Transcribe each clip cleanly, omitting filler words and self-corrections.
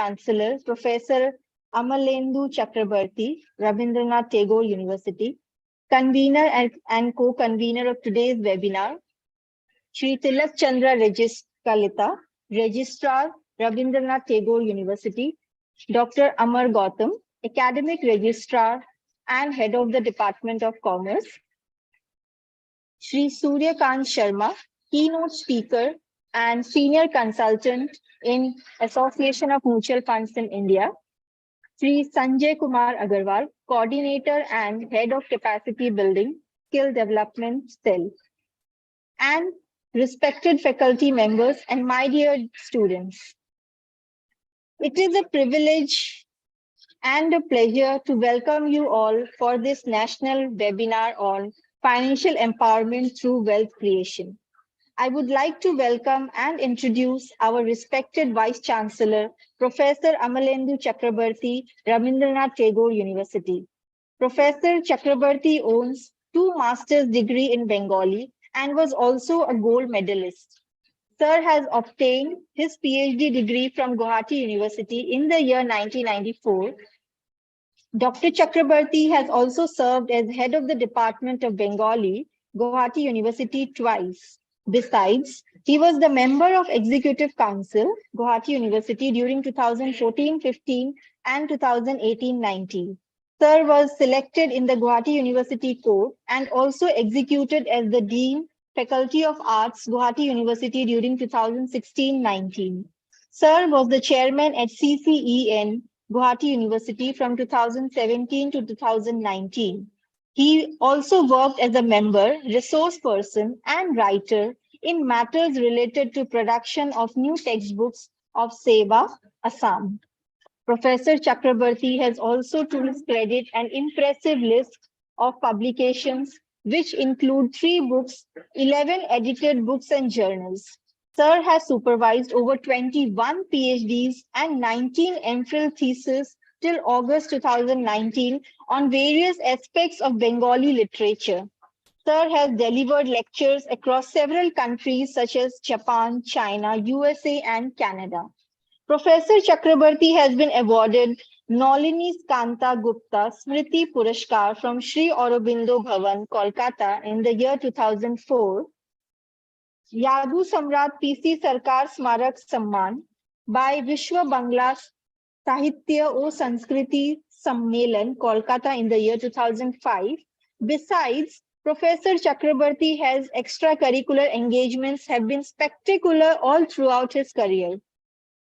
Chancellor, Professor Amalendu Chakrabarti, Rabindranath Tagore University, convener and co-convener of today's webinar, Shri Tilak Chandra Kalita, Registrar, Rabindranath Tagore University, Dr. Amar Gautam, Academic Registrar and Head of the Department of Commerce, Shri Surya Kant Sharma, Keynote Speaker and Senior Consultant in Association of Mutual Funds in India, Shri Sanjay Kumar Agarwal, Coordinator and Head of Capacity Building, Skill Development Cell, and respected faculty members and my dear students. It is a privilege and a pleasure to welcome you all for this national webinar on financial empowerment through wealth creation. I would like to welcome and introduce our respected Vice Chancellor, Professor Amalendu Chakrabarti, Rabindranath Tagore University. Professor Chakrabarti owns 2 master's degrees in Bengali and was also a gold medalist. Sir has obtained his PhD degree from Guwahati University in the year 1994. Dr. Chakrabarti has also served as head of the Department of Bengali, Guwahati University twice. Besides, he was the member of Executive Council, Guwahati University during 2014-15 and 2018-19. Sir was selected in the Guwahati University Court and also executed as the Dean, Faculty of Arts, Guwahati University during 2016-19. Sir was the chairman at CCEN, Guwahati University from 2017 to 2019. He also worked as a member, resource person, and writer in matters related to production of new textbooks of Seva, Assam. Professor Chakrabarti has also to his credit an impressive list of publications, which include 3 books, 11 edited books and journals. Sir has supervised over 21 PhDs and 19 MPhil theses till August 2019 on various aspects of Bengali literature. Sir has delivered lectures across several countries such as Japan, China, USA, and Canada. Professor Chakrabarti has been awarded Nalini Skanta Gupta Smriti Purashkar from Sri Aurobindo Bhavan, Kolkata in the year 2004, Yadu Samrat PC Sarkar Smarak Samman by Vishwa Bangla Sahitya O Sanskriti Sammelan, Kolkata in the year 2005. Besides, Professor Chakrabarti has extracurricular engagements have been spectacular all throughout his career.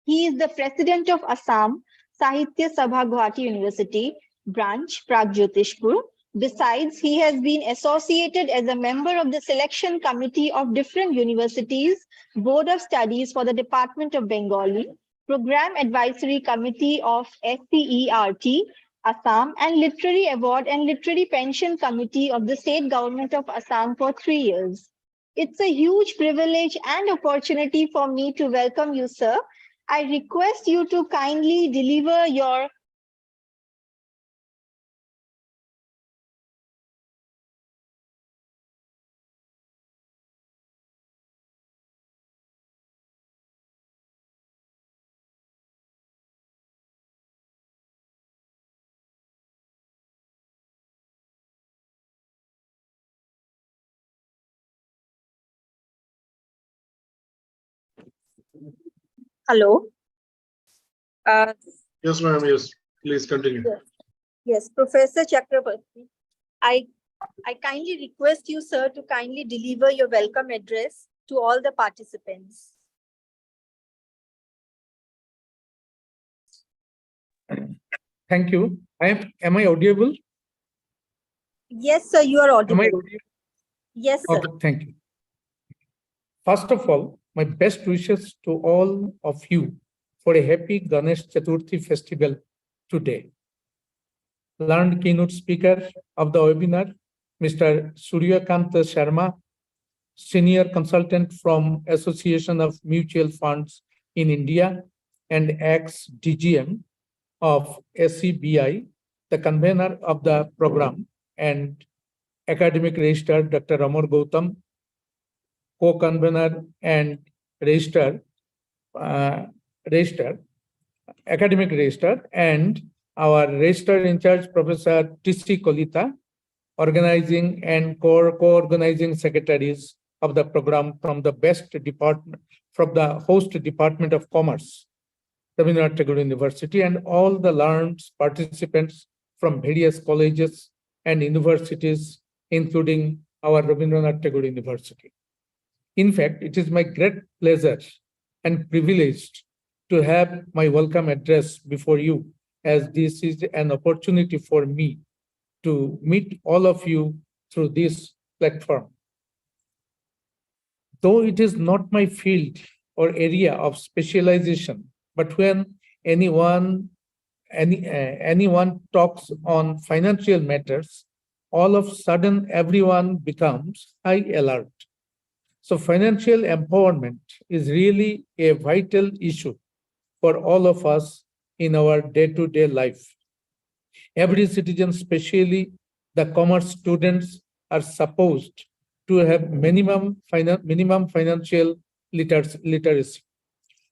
He is the president of Assam Sahitya Sabha Guwahati University branch, Pragjyotishpur. Besides, he has been associated as a member of the selection committee of different universities, Board of Studies for the Department of Bengali, Program Advisory Committee of SCERT, Assam, and Literary Award and Literary Pension Committee of the State Government of Assam for 3 years. It's a huge privilege and opportunity for me to welcome you, sir. I request you to kindly deliver your Hello. Yes, ma'am. Yes, please continue. Yes, Professor Chakrabarti, I kindly request you, sir, to kindly deliver your welcome address to all the participants. Thank you. Am I audible? Yes, sir, you are audible. Am I audible? Yes, sir. Okay, thank you. First of all, my best wishes to all of you for a happy Ganesh Chaturthi festival today. Learned keynote speaker of the webinar, Mr. Surya Kant Sharma, senior consultant from Association of Mutual Funds in India and ex-DGM of SCBI, the convener of the program, and academic registrar Dr. Amar Gautam, co-convener and registrar, academic registrar, and our registrar in charge, Professor T.C. Kolita, organizing and co-organizing secretaries of the program from the host Department of Commerce, Rabindranath Tagore University, and all the learned participants from various colleges and universities, including our Rabindranath Tagore University. In fact, it is my great pleasure and privilege to have my welcome address before you, as this is an opportunity for me to meet all of you through this platform. Though it is not my field or area of specialization, but when anyone talks on financial matters, all of a sudden everyone becomes high alert. So financial empowerment is really a vital issue for all of us in our day-to-day life. Every citizen, especially the commerce students, are supposed to have minimum financial literacy.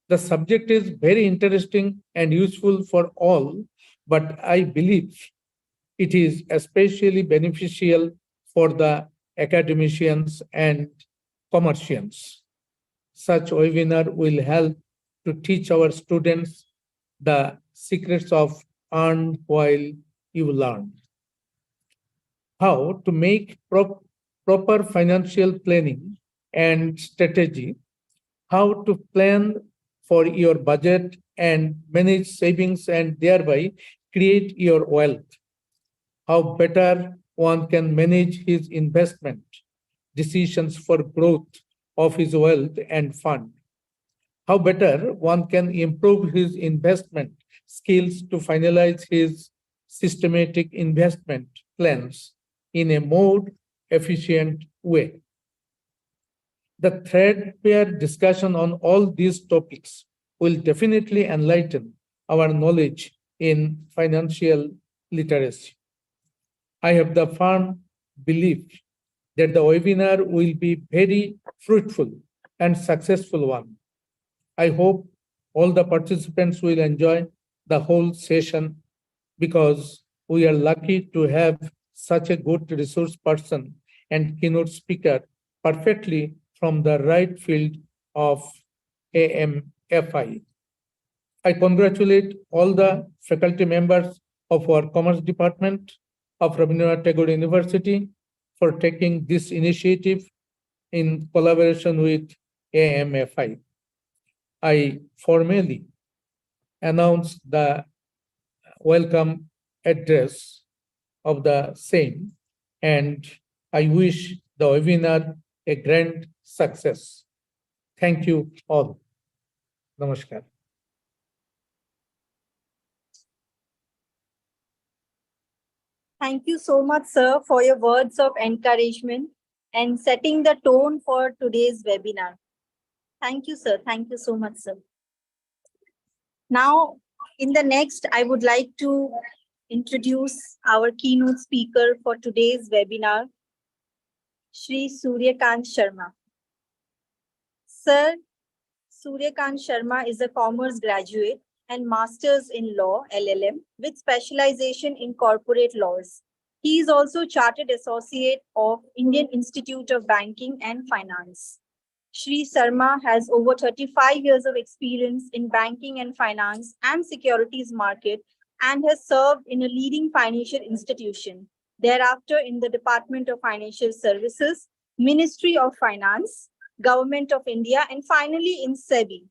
The subject is very interesting and useful for all, but I believe it is especially beneficial for the academicians and commercians. Such webinar will help to teach our students the secrets of earn while you learn. How to make proper financial planning and strategy, how to plan for your budget and manage savings and thereby create your wealth, how better one can manage his investment decisions for growth of his wealth and fund, how better one can improve his investment skills to finalize his systematic investment plans in a more efficient way. The threadbare discussion on all these topics will definitely enlighten our knowledge in financial literacy. I have the firm belief that the webinar will be very fruitful and successful one. I hope all the participants will enjoy the whole session because we are lucky to have such a good resource person and keynote speaker perfectly from the right field of AMFI. I congratulate all the faculty members of our Commerce Department of Rabindranath Tagore University for taking this initiative in collaboration with AMFI. I formally announce the welcome address of the same, and I wish the webinar a grand success. Thank you all. Namaskar. Thank you so much, sir, for your words of encouragement and setting the tone for today's webinar. Thank you, sir. Thank you so much, sir. Now, in the next, I would like to introduce our keynote speaker for today's webinar, Shri Suryakant Sharma. Sir Suryakant Sharma is a commerce graduate and master's in law, LLM, with specialization in corporate laws. He is also chartered associate of Indian Institute of Banking and Finance. Shri Sharma has over 35 years of experience in banking and finance and securities market and has served in a leading financial institution. Thereafter in the Department of Financial Services, Ministry of Finance, Government of India, and finally in SEBI.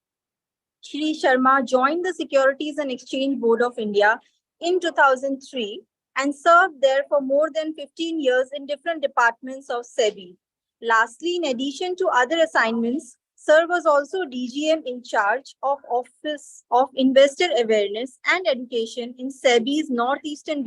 Shri Sharma joined the Securities and Exchange Board of India in 2003 and served there for more than 15 years in different departments of SEBI. Lastly, in addition to other assignments, Sir was also DGM in charge of Office of Investor Awareness and Education in SEBI's northern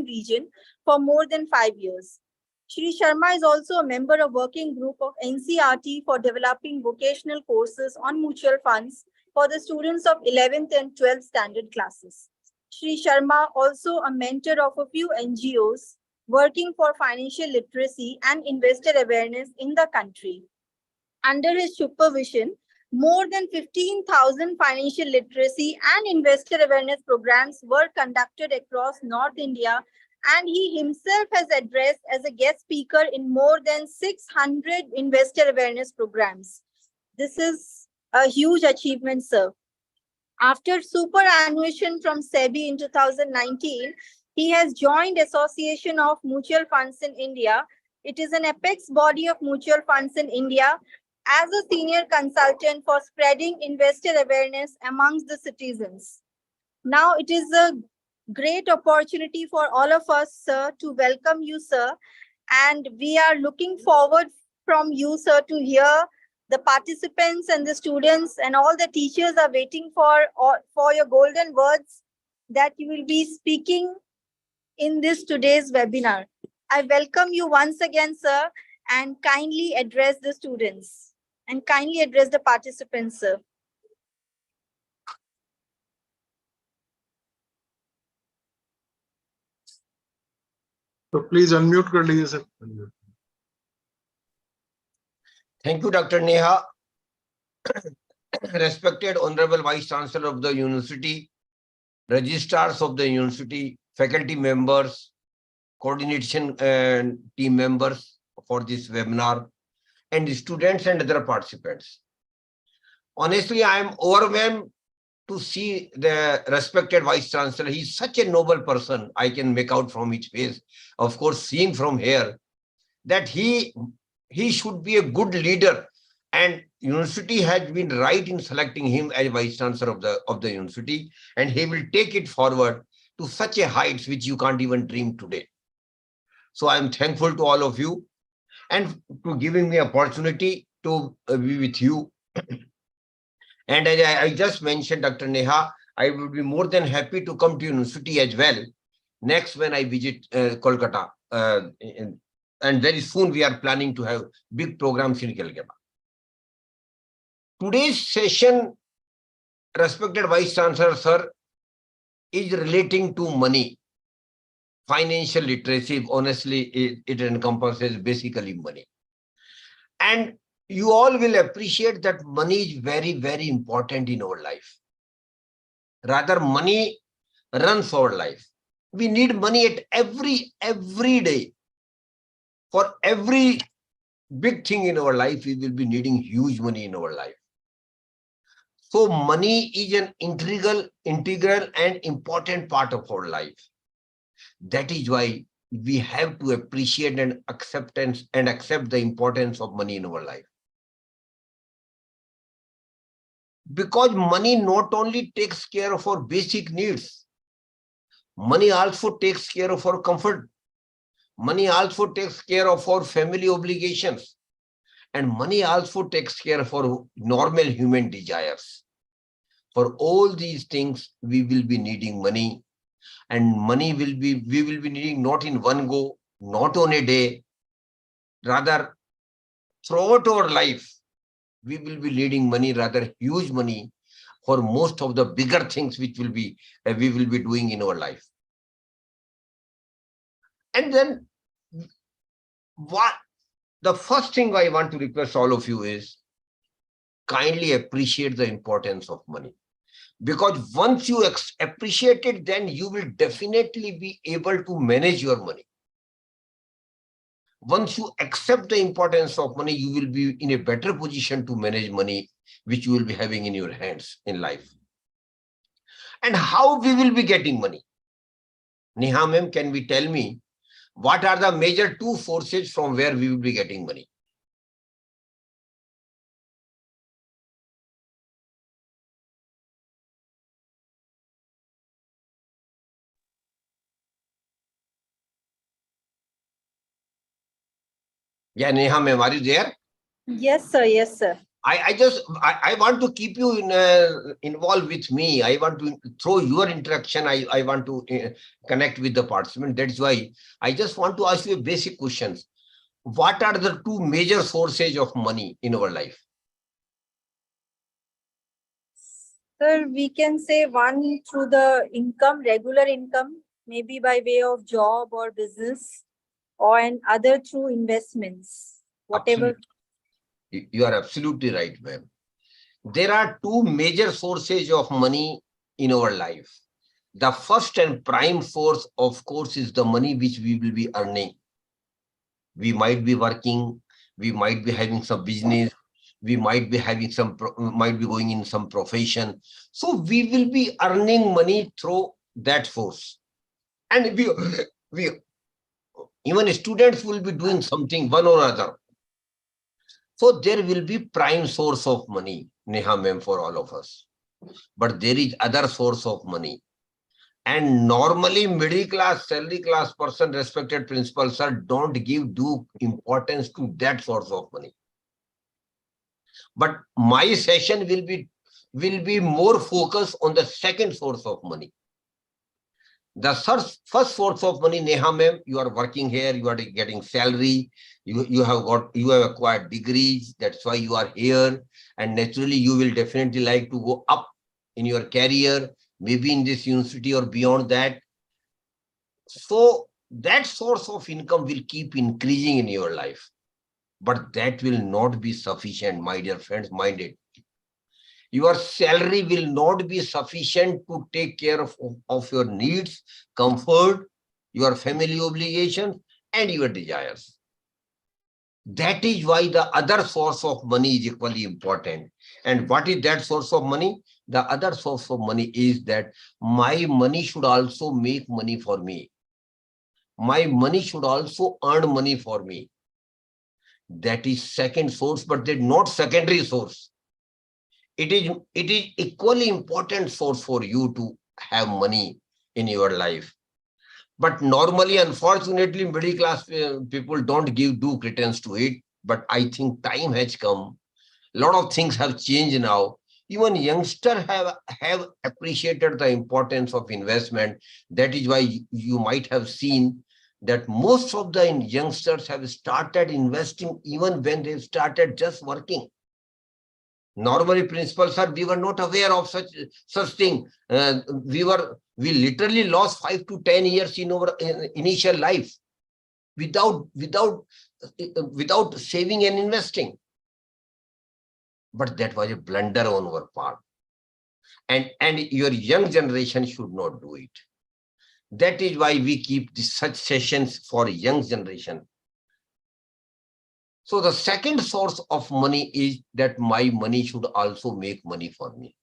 region for more than 5 years. Shri Sharma is also a member of working group of NCRT for developing vocational courses on mutual funds for the students of 11th and 12th standard classes. Shri Sharma also a mentor of a few NGOs working for financial literacy and investor awareness in the country. Under his supervision, More than 15,000 financial literacy and investor awareness programs were conducted across North India, and he himself has addressed as a guest speaker in more than 600 investor awareness programs. This is a huge achievement, sir. After superannuation from SEBI in 2019, he has joined Association of Mutual Funds in India. It is an apex body of mutual funds in India, as a senior consultant for spreading investor awareness amongst the citizens. Now it is a great opportunity for all of us, sir, to welcome you, sir. And we are looking forward from you, sir, to hear the participants and the students and all the teachers are waiting for your golden words that you will be speaking in this today's webinar. I welcome you once again, sir, and kindly address the students and kindly address the participants, sir. So please unmute कर लीजिए sir. Thank you, Dr. Neha. Respected Honorable Vice Chancellor of the University, registrars of the University, faculty members, coordination team members for this webinar, and the students and other participants. Honestly, I am overwhelmed to see the respected Vice Chancellor. He's such a noble person. I can make out from his face, of course, seeing from here, that he should be a good leader, and university has been right in selecting him as Vice Chancellor of the university, and he will take it forward to such a heights which you can't even dream today. So I am thankful to all of you and to giving me opportunity to be with you. And as I just mentioned, Dr. Neha, I would be more than happy to come to university as well next when I visit Kolkata. And very soon we are planning to have big programs in Calcutta. Today's session, respected Vice Chancellor, sir, is relating to money. Financial literacy, honestly, it encompasses basically money. And you all will appreciate that money is very, very important in our life. Rather, money runs our life. We need money at every day. For every big thing in our life, we will be needing huge money in our life. So money is an integral and important part of our life. That is why we have to appreciate and accept the importance of money in our life. Because money not only takes care of our basic needs, money also takes care of our comfort. Money also takes care of our family obligations. And money also takes care of our normal human desires. For all these things, we will be needing money. And money we will be needing not in one go, not on a day. Rather, throughout our life, we will be needing money, rather huge money, for most of the bigger things which we will be doing in our life. And then the first thing I want to request all of you is kindly appreciate the importance of money. Because once you appreciate it, then you will definitely be able to manage your money. Once you accept the importance of money, you will be in a better position to manage money, which you will be having in your hands in life. And how we will be getting money? Neha ma'am, can we tell me what are the major two forces from where we will be getting money? Yeah, Neha ma'am, are you there? Yes, sir. Yes, sir. I want to keep you involved with me. I want to through your interaction. I want to connect with the participant. That's why I just want to ask you basic questions. What are the two major sources of money in our life? Sir, we can say one through the income, regular income, maybe by way of job or business, or an other through investments, whatever. Absolutely. You are absolutely right, ma'am. there are two major sources of money in our life. The first and prime source, of course, is the money which we will be earning. We might be working, we might be having some business, we might be having might be going in some profession. So we will be earning money through that source. And we even students will be doing something, one or other. So there will be prime source of money, Neha ma'am, for all of us. But there is other source of money. And normally middle class, salary class person, respected principal sir, don't give due importance to that source of money. But my session will be more focused on the second source of money. The first source of money, Neha ma'am, you are working here, you are getting salary, you have acquired degrees, that's why you are here, and naturally you will definitely like to go up in your career, maybe in this university or beyond that. So that source of income will keep increasing in your life, but that will not be sufficient, my dear friends, mind it. Your salary will not be sufficient to take care of your needs, comfort, your family obligations, and your desires. That is why the other source of money is equally important. And what is that source of money? The other source of money is that my money should also make money for me. My money should also earn money for me. That is second source, but they're not secondary source. It is equally important source for you to have money in your life. But normally, unfortunately, middle class people don't give due credence to it. But I think time has come. A lot of things have changed now. Even youngsters have appreciated the importance of investment. That is why you might have seen that most of the youngsters have started investing even when they started just working. Normally, principal sir, we were not aware of such thing. We literally lost 5 to 10 years in our initial life without saving and investing. But that was a blunder on our part. And your young generation should not do it. That is why we keep such sessions for young generation. So the second source of money is that my money should also make money for me.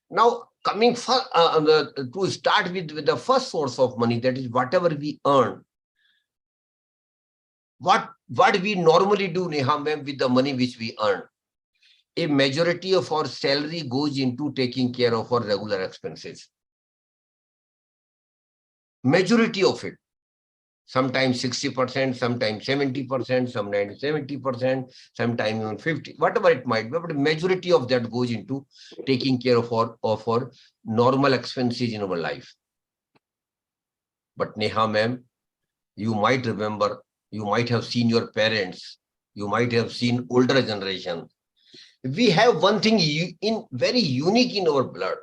Now, coming to start with the first source of money, that is whatever we earn. What we normally do, Neha ma'am, with the money which we earn? A majority of our salary goes into taking care of our regular expenses. Majority of it. Sometimes 60%, sometimes 70%, sometimes 70%, sometimes even 50%, whatever it might be. But the majority of that goes into taking care of our normal expenses in our life. But Neha ma'am, you might remember, you might have seen your parents, you might have seen older generation. We have one thing very unique in our blood.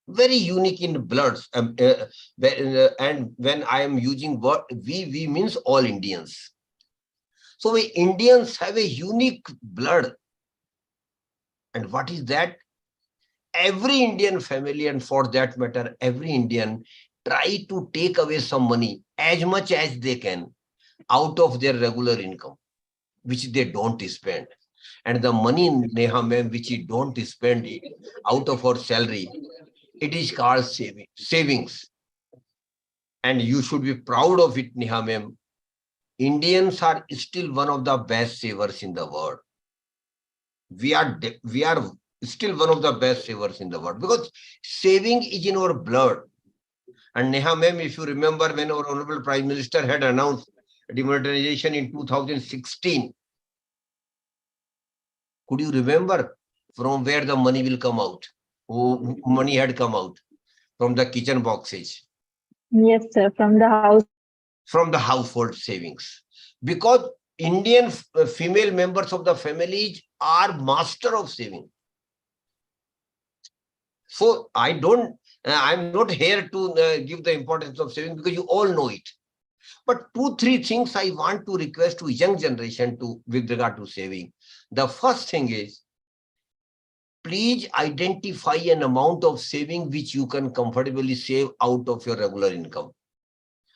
Very unique in blood, and when I am using word we means all Indians. So we Indians have a unique blood. And what is that? Every Indian family, and for that matter, every Indian, try to take away some money as much as they can out of their regular income, which they don't spend. And the money, Neha ma'am, which you don't spend out of our salary, it is called savings. And you should be proud of it, Neha ma'am. Indians are still one of the best savers in the world. We are still one of the best savers in the world because saving is in our blood. And Neha ma'am, if you remember when our Honorable Prime Minister had announced demonetization in 2016, could you remember from where the money will come out? Money had come out from the kitchen boxes. Yes, sir, from the house. From the household savings. Because Indian female members of the families are master of saving. So I'm not here to give the importance of saving because you all know it. But 2-3 things I want to request to young generation with regard to saving. The first thing is, please identify an amount of saving which you can comfortably save out of your regular income.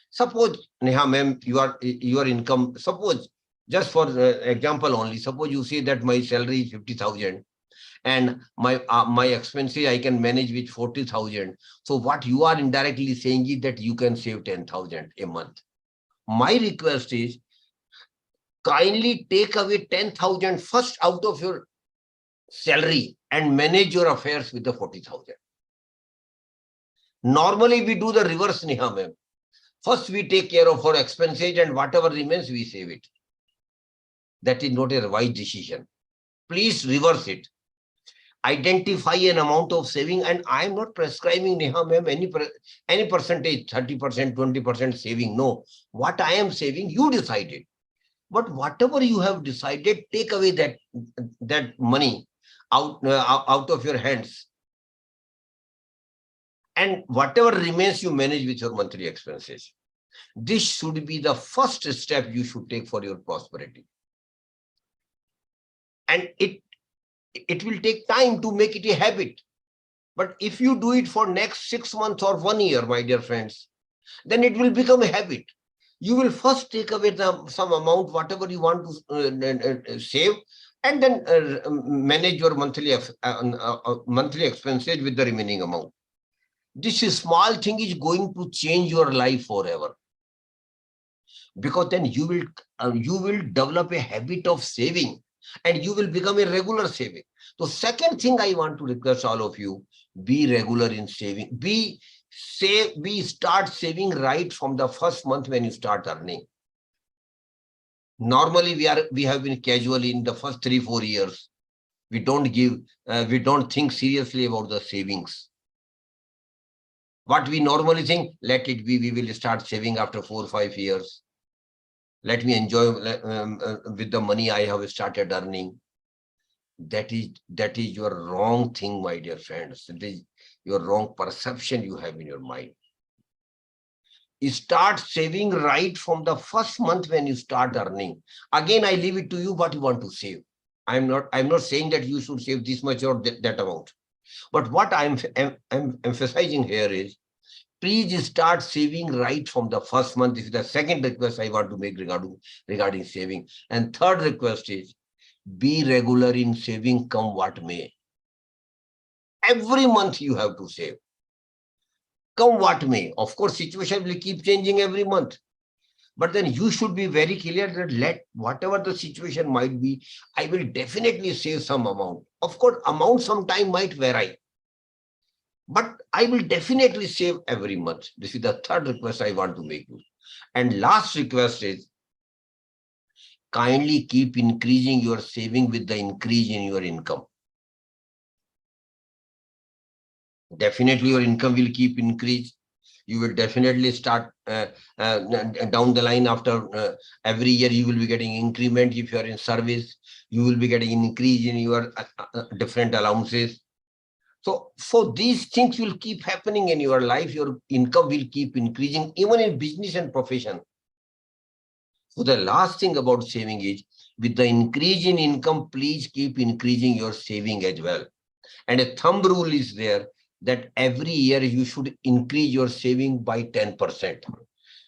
Suppose, Neha ma'am, your income, suppose, just for example only, suppose you say that my salary is 50,000 and my expenses I can manage with 40,000. So what you are indirectly saying is that you can save 10,000 a month. My request is, kindly take away 10,000 first out of your salary and manage your affairs with the 40,000. Normally we do the reverse, Neha ma'am. First we take care of our expenses and whatever remains we save it. That is not a wise decision. Please reverse it. Identify an amount of saving, and I am not prescribing, Neha ma'am, any percentage, 30%, 20% saving. No, what I am saving, you decided. But whatever you have decided, take away that money out of your hands. And whatever remains, you manage with your monthly expenses. This should be the first step you should take for your prosperity. And it will take time to make it a habit. But if you do it for next 6 months or 1 year, my dear friends, then it will become a habit. You will first take away some amount, whatever you want to save, and then manage your monthly expenses with the remaining amount. This small thing is going to change your life forever. Because then you will develop a habit of saving and you will become a regular saving. So second thing I want to request all of you, be regular in saving. Start saving right from the first month when you start earning. Normally we have been casual in the first 3-4 years. We don't think seriously about the savings. What we normally think, let it be, we will start saving after 4-5 years. Let me enjoy with the money I have started earning. That is your wrong thing, my dear friends. That is your wrong perception you have in your mind. You start saving right from the first month when you start earning. Again, I leave it to you what you want to save. I'm not saying that you should save this much or that amount. But what I'm emphasizing here is, please start saving right from the first month. This is the second request I want to make regarding saving. And third request is, be regular in saving come what may. Every month you have to save. Come what may. Of course, situation will keep changing every month. But then you should be very clear that whatever the situation might be, I will definitely save some amount. Of course, amount sometime might vary. But I will definitely save every month. This is the third request I want to make you. And last request is, kindly keep increasing your saving with the increase in your income. Definitely your income will keep increase. You will definitely start down the line after every year you will be getting increment. If you are in service, you will be getting an increase in your different allowances. So these things will keep happening in your life. Your income will keep increasing, even in business and profession. So the last thing about saving is, with the increase in income, please keep increasing your saving as well. And a thumb rule is there that every year you should increase your saving by 10%.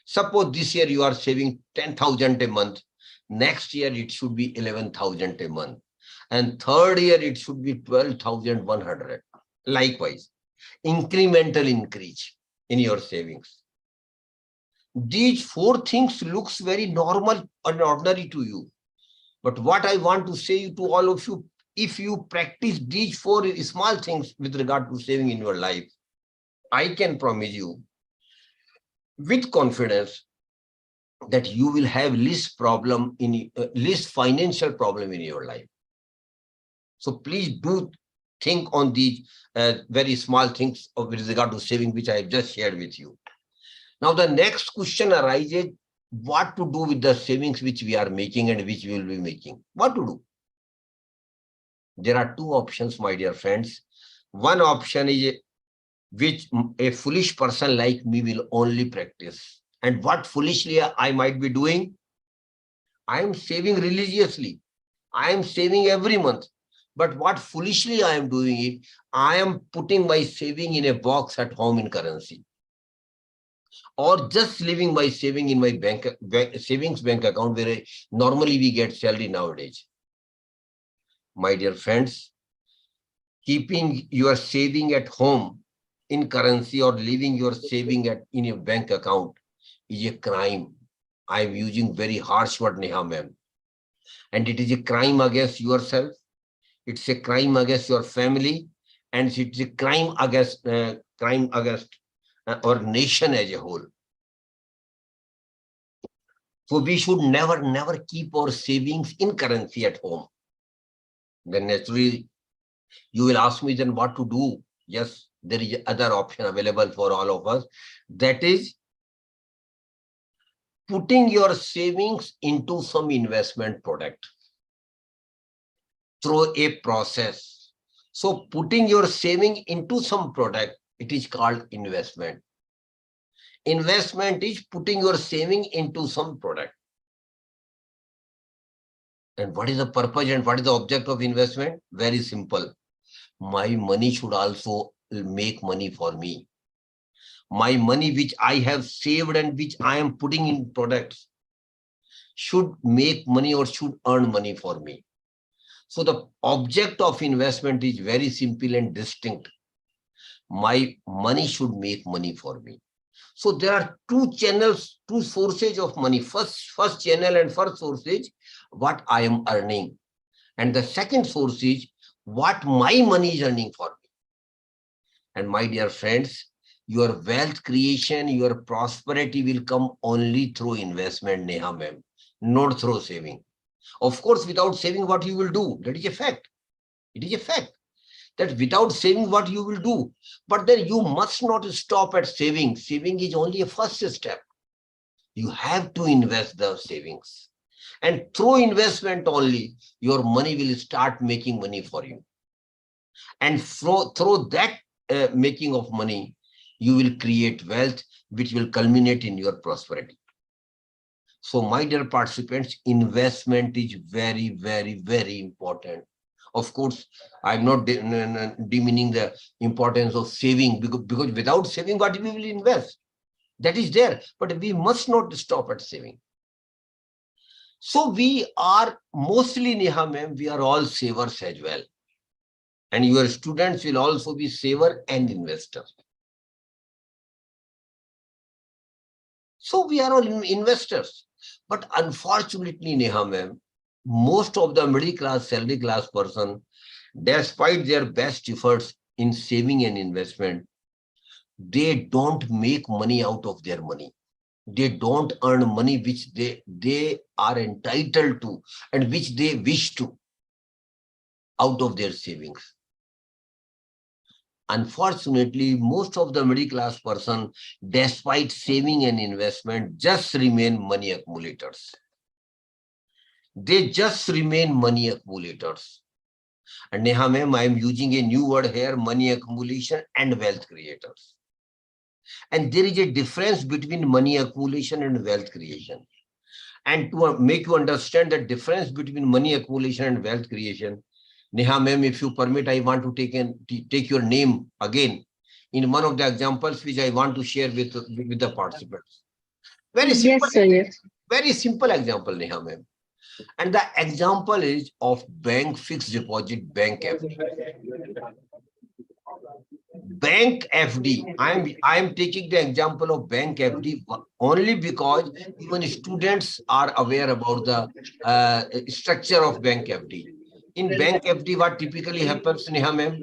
Suppose this year you are saving 10,000 a month. Next year it should be 11,000 a month. And third year it should be 12,100. Likewise, incremental increase in your savings. These 4 things looks very normal and ordinary to you. But what I want to say to all of you, if you practice these 4 small things with regard to saving in your life, I can promise you with confidence that you will have least financial problem in your life. So please do think on these very small things with regard to saving, which I have just shared with you. Now, the next question arises, what to do with the savings which we are making and which we will be making? What to do? There are 2 options, my dear friends. One option is which a foolish person like me will only practice. And what foolishly I might be doing? I am saving religiously. I am saving every month. But what foolishly I am doing it, I am putting my saving in a box at home in currency, or just leaving my saving in my savings bank account where normally we get salary nowadays. My dear friends, keeping your saving at home in currency or leaving your saving in your bank account is a crime. I am using very harsh word, Neha ma'am. And it is a crime against yourself. It's a crime against your family, and it's a crime against our nation as a whole. So we should never keep our savings in currency at home. Then naturally, you will ask me then what to do. Yes, there is other option available for all of us. That is putting your savings into some investment product through a process. So putting your saving into some product, it is called investment. Investment is putting your saving into some product. And what is the purpose and what is the object of investment? Very simple. My money should also make money for me. My money which I have saved and which I am putting in products should make money or should earn money for me. So the object of investment is very simple and distinct. My money should make money for me. So there are two channels, two sources of money. First channel and first source is what I am earning. And the second source is what my money is earning for me. And my dear friends, your wealth creation, your prosperity will come only through investment, Neha ma'am, not through saving. Of course, without saving, what you will do? That is a fact. It is a fact that without saving, what you will do? But then you must not stop at saving. Saving is only a first step. You have to invest the savings. And through investment only, your money will start making money for you. And through that making of money, you will create wealth, which will culminate in your prosperity. So my dear participants, investment is very important. Of course, I'm not demeaning the importance of saving, because without saving, what we will invest? That is there, but we must not stop at saving. So we are mostly, Neha ma'am, we are all savers as well. And your students will also be saver and investor. So we are all investors. But unfortunately, Neha ma'am, most of the middle class, salary class person, despite their best efforts in saving and investment, they don't make money out of their money. They don't earn money which they are entitled to and which they wish to out of their savings. Unfortunately, most of the middle class person, despite saving and investment, just remain money accumulators. They just remain money accumulators. And Neha ma'am, I am using a new word here, money accumulation and wealth creators. And there is a difference between money accumulation and wealth creation. And to make you understand the difference between money accumulation and wealth creation, Neha ma'am, if you permit, I want to take your name again in one of the examples which I want to share with the participants. Very simple, Yes, sir. Yes. very simple example, Neha ma'am. And the example is of bank fixed deposit, bank FD. Bank FD. I am taking the example of bank FD only because even students are aware about the structure of bank FD. In bank FD, what typically happens, Neha ma'am?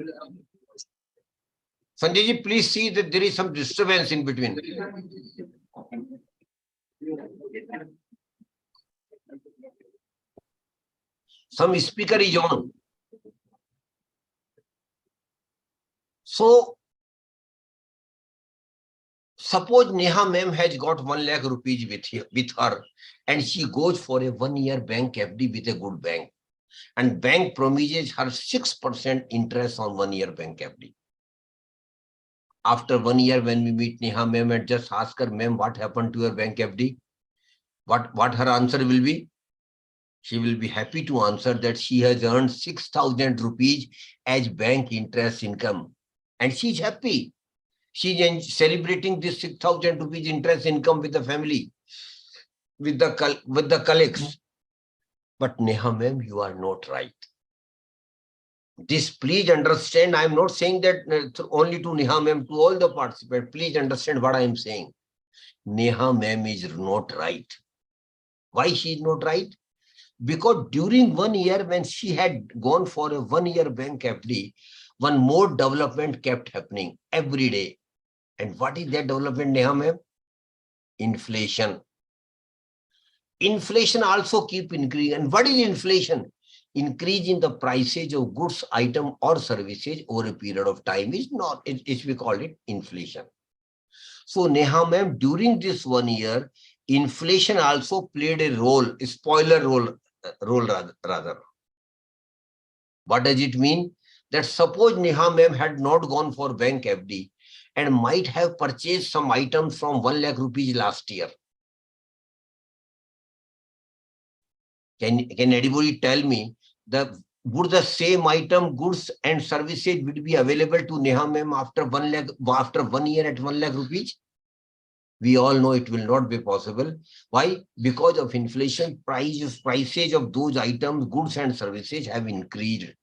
Sanjay ji, please see that there is some disturbance in between. Some speaker is on. So, suppose Neha ma'am has got 1 lakh rupees with her and she goes for a 1-year bank FD with a good bank. And bank promises her 6% interest on 1-year bank FD. After 1 year, when we meet Neha ma'am and just ask her, ma'am, what happened to your bank FD? What her answer will be? she will be happy to answer that she has earned 6,000 rupees as bank interest income. And she's happy. She's celebrating this 6,000 rupees interest income with the family, with the colleagues. But Neha ma'am, you are not right. This, please understand, I am not saying that only to Neha ma'am, to all the participants. Please understand what I am saying. Neha ma'am is not right. Why she is not right? Because during 1 year, when she had gone for a 1 year bank FD, one more development kept happening every day. And what is that development, Neha ma'am? Inflation. Inflation also keep increasing. And what is inflation? Increase in the prices of goods, item or services over a period of time is not, we call it inflation. So Neha ma'am, during this 1 year, inflation also played a role, a spoiler role rather. What does it mean? That suppose Neha ma'am had not gone for bank FD and might have purchased some items from 1 lakh rupees last year. Can anybody tell me would the same item, goods and services would be available to Neha ma'am after 1 year at 1 lakh rupees? We all know it will not be possible. Why? Because of inflation, prices of those items, goods and services have increased.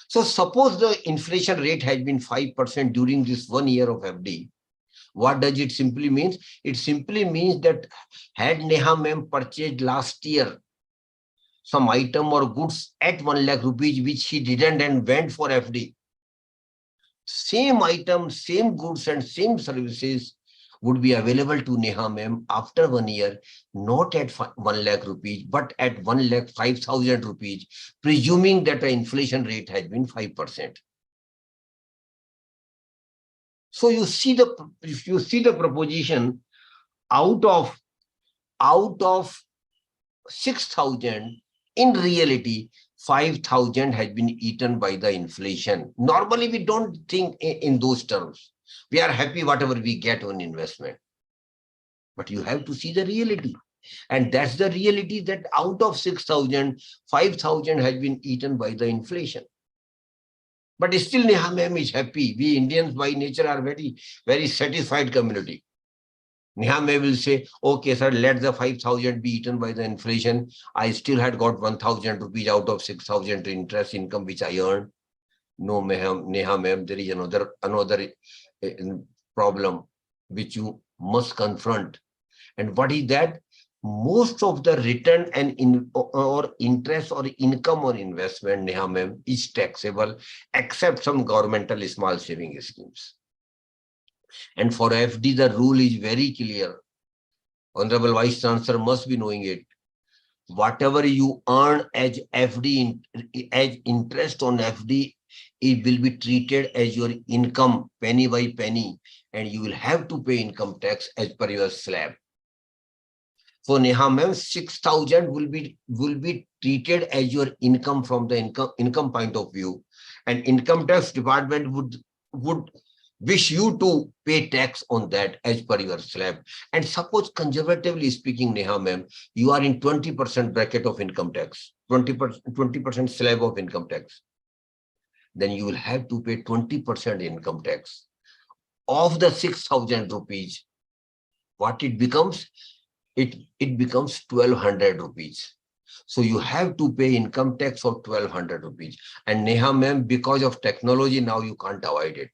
So suppose the inflation rate has been 5% during this 1 year of FD. What does it simply mean? It simply means that had Neha ma'am purchased last year some item or goods at 1 lakh rupees, which she didn't and went for FD, same item, same goods and same services would be available to Neha ma'am after 1 year, not at 1 lakh rupees, but at 1,05,000 rupees, presuming that the inflation rate has been 5%. So you see the proposition, out of 6,000, in reality, 5,000 has been eaten by the inflation. Normally, we don't think in those terms. We are happy whatever we get on investment. But you have to see the reality. And that's the reality, that out of 6,000, 5,000 has been eaten by the inflation. But still Neha ma'am is happy. We Indians by nature are very, very satisfied community. Neha ma'am will say, okay, sir, let the 5,000 be eaten by the inflation. I still had got 1,000 rupees out of 6,000 interest income which I earned. No, Neha ma'am, there is another problem which you must confront. And what is that? Most of the return and interest or income on investment, Neha ma'am, is taxable, except some governmental small saving schemes. And for FD, the rule is very clear. Honorable Vice Chancellor must be knowing it. Whatever you earn as FD, as interest on FD, it will be treated as your income penny by penny, and you will have to pay income tax as per your slab. For Neha ma'am, 6,000 will be treated as your income from the income point of view, and income tax department would wish you to pay tax on that as per your slab. And suppose, conservatively speaking, Neha ma'am, you are in 20% bracket of income tax, 20% slab of income tax. Then you will have to pay 20% income tax. Of the 6,000 rupees, what it becomes? It becomes 1,200 rupees. So you have to pay income tax of 1,200 rupees. And Neha ma'am, because of technology, now you can't avoid it.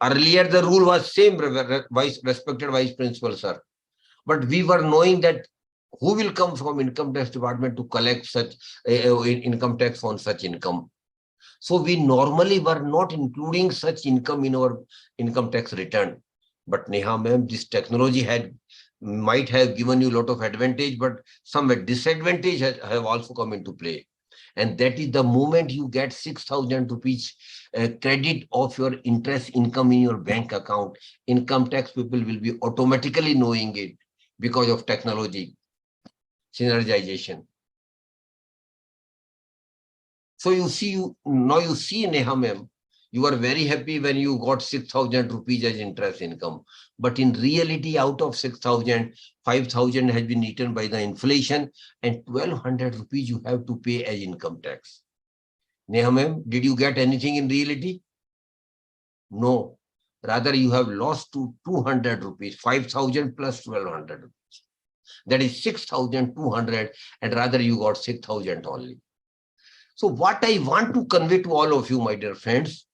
Earlier, the rule was same, respected Vice Principal, sir. But we were knowing that who will come from income tax department to collect such income tax on such income. So we normally were not including such income in our income tax return. But Neha ma'am, this technology might have given you a lot of advantage, but some disadvantage have also come into play. And that is the moment you get 6,000 rupees credit of your interest income in your bank account, income tax people will be automatically knowing it because of technology, synergization. So you see, now you see, Neha ma'am, You are very happy when you got 6,000 rupees as interest income. But in reality, out of 6,000, 5,000 has been eaten by the inflation and 1,200 rupees you have to pay as income tax. Neha ma'am, did you get anything in reality? No. Rather, you have lost to 200 rupees, 5,000 plus 1,200 rupees. That is 6,200, and rather you got 6,000 only. So what I want to convey to all of you, my dear friends,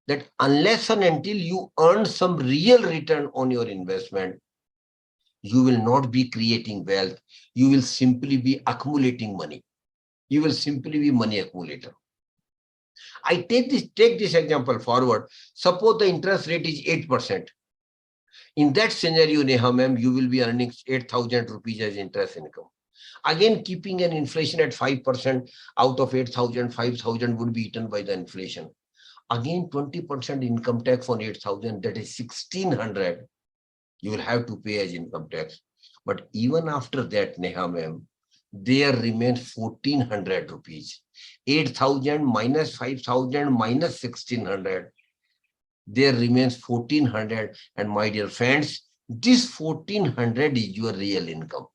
that unless and until you earn some real return on your investment, you will not be creating wealth. You will simply be accumulating money. You will simply be money accumulator. I take this example forward. Suppose the interest rate is 8%. In that scenario, Neha ma'am, you will be earning 8,000 rupees as interest income. Again, keeping an inflation at 5%, out of 8,000, 5,000 would be eaten by the inflation. Again, 20% income tax on 8,000, that is 1,600. You will have to pay as income tax. But even after that, Neha ma'am, there remains 1,400 rupees. 8,000 minus 5,000 minus 1,600. There remains 1,400. And my dear friends, this 1,400 is your real income.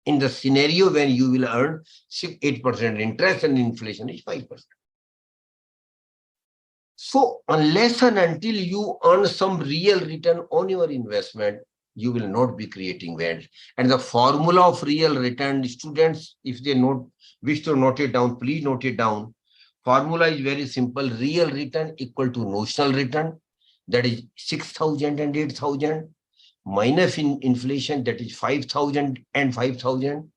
In the scenario when you will earn 8% interest and inflation is 5%. So unless and until you earn some real return on your investment, you will not be creating wealth. And the formula of real return, students, if they wish to note it down, please note it down. Formula is very simple. Real return equal to notional return, that is 6,000 and 8,000, minus inflation, that is 5,000 and 5,000,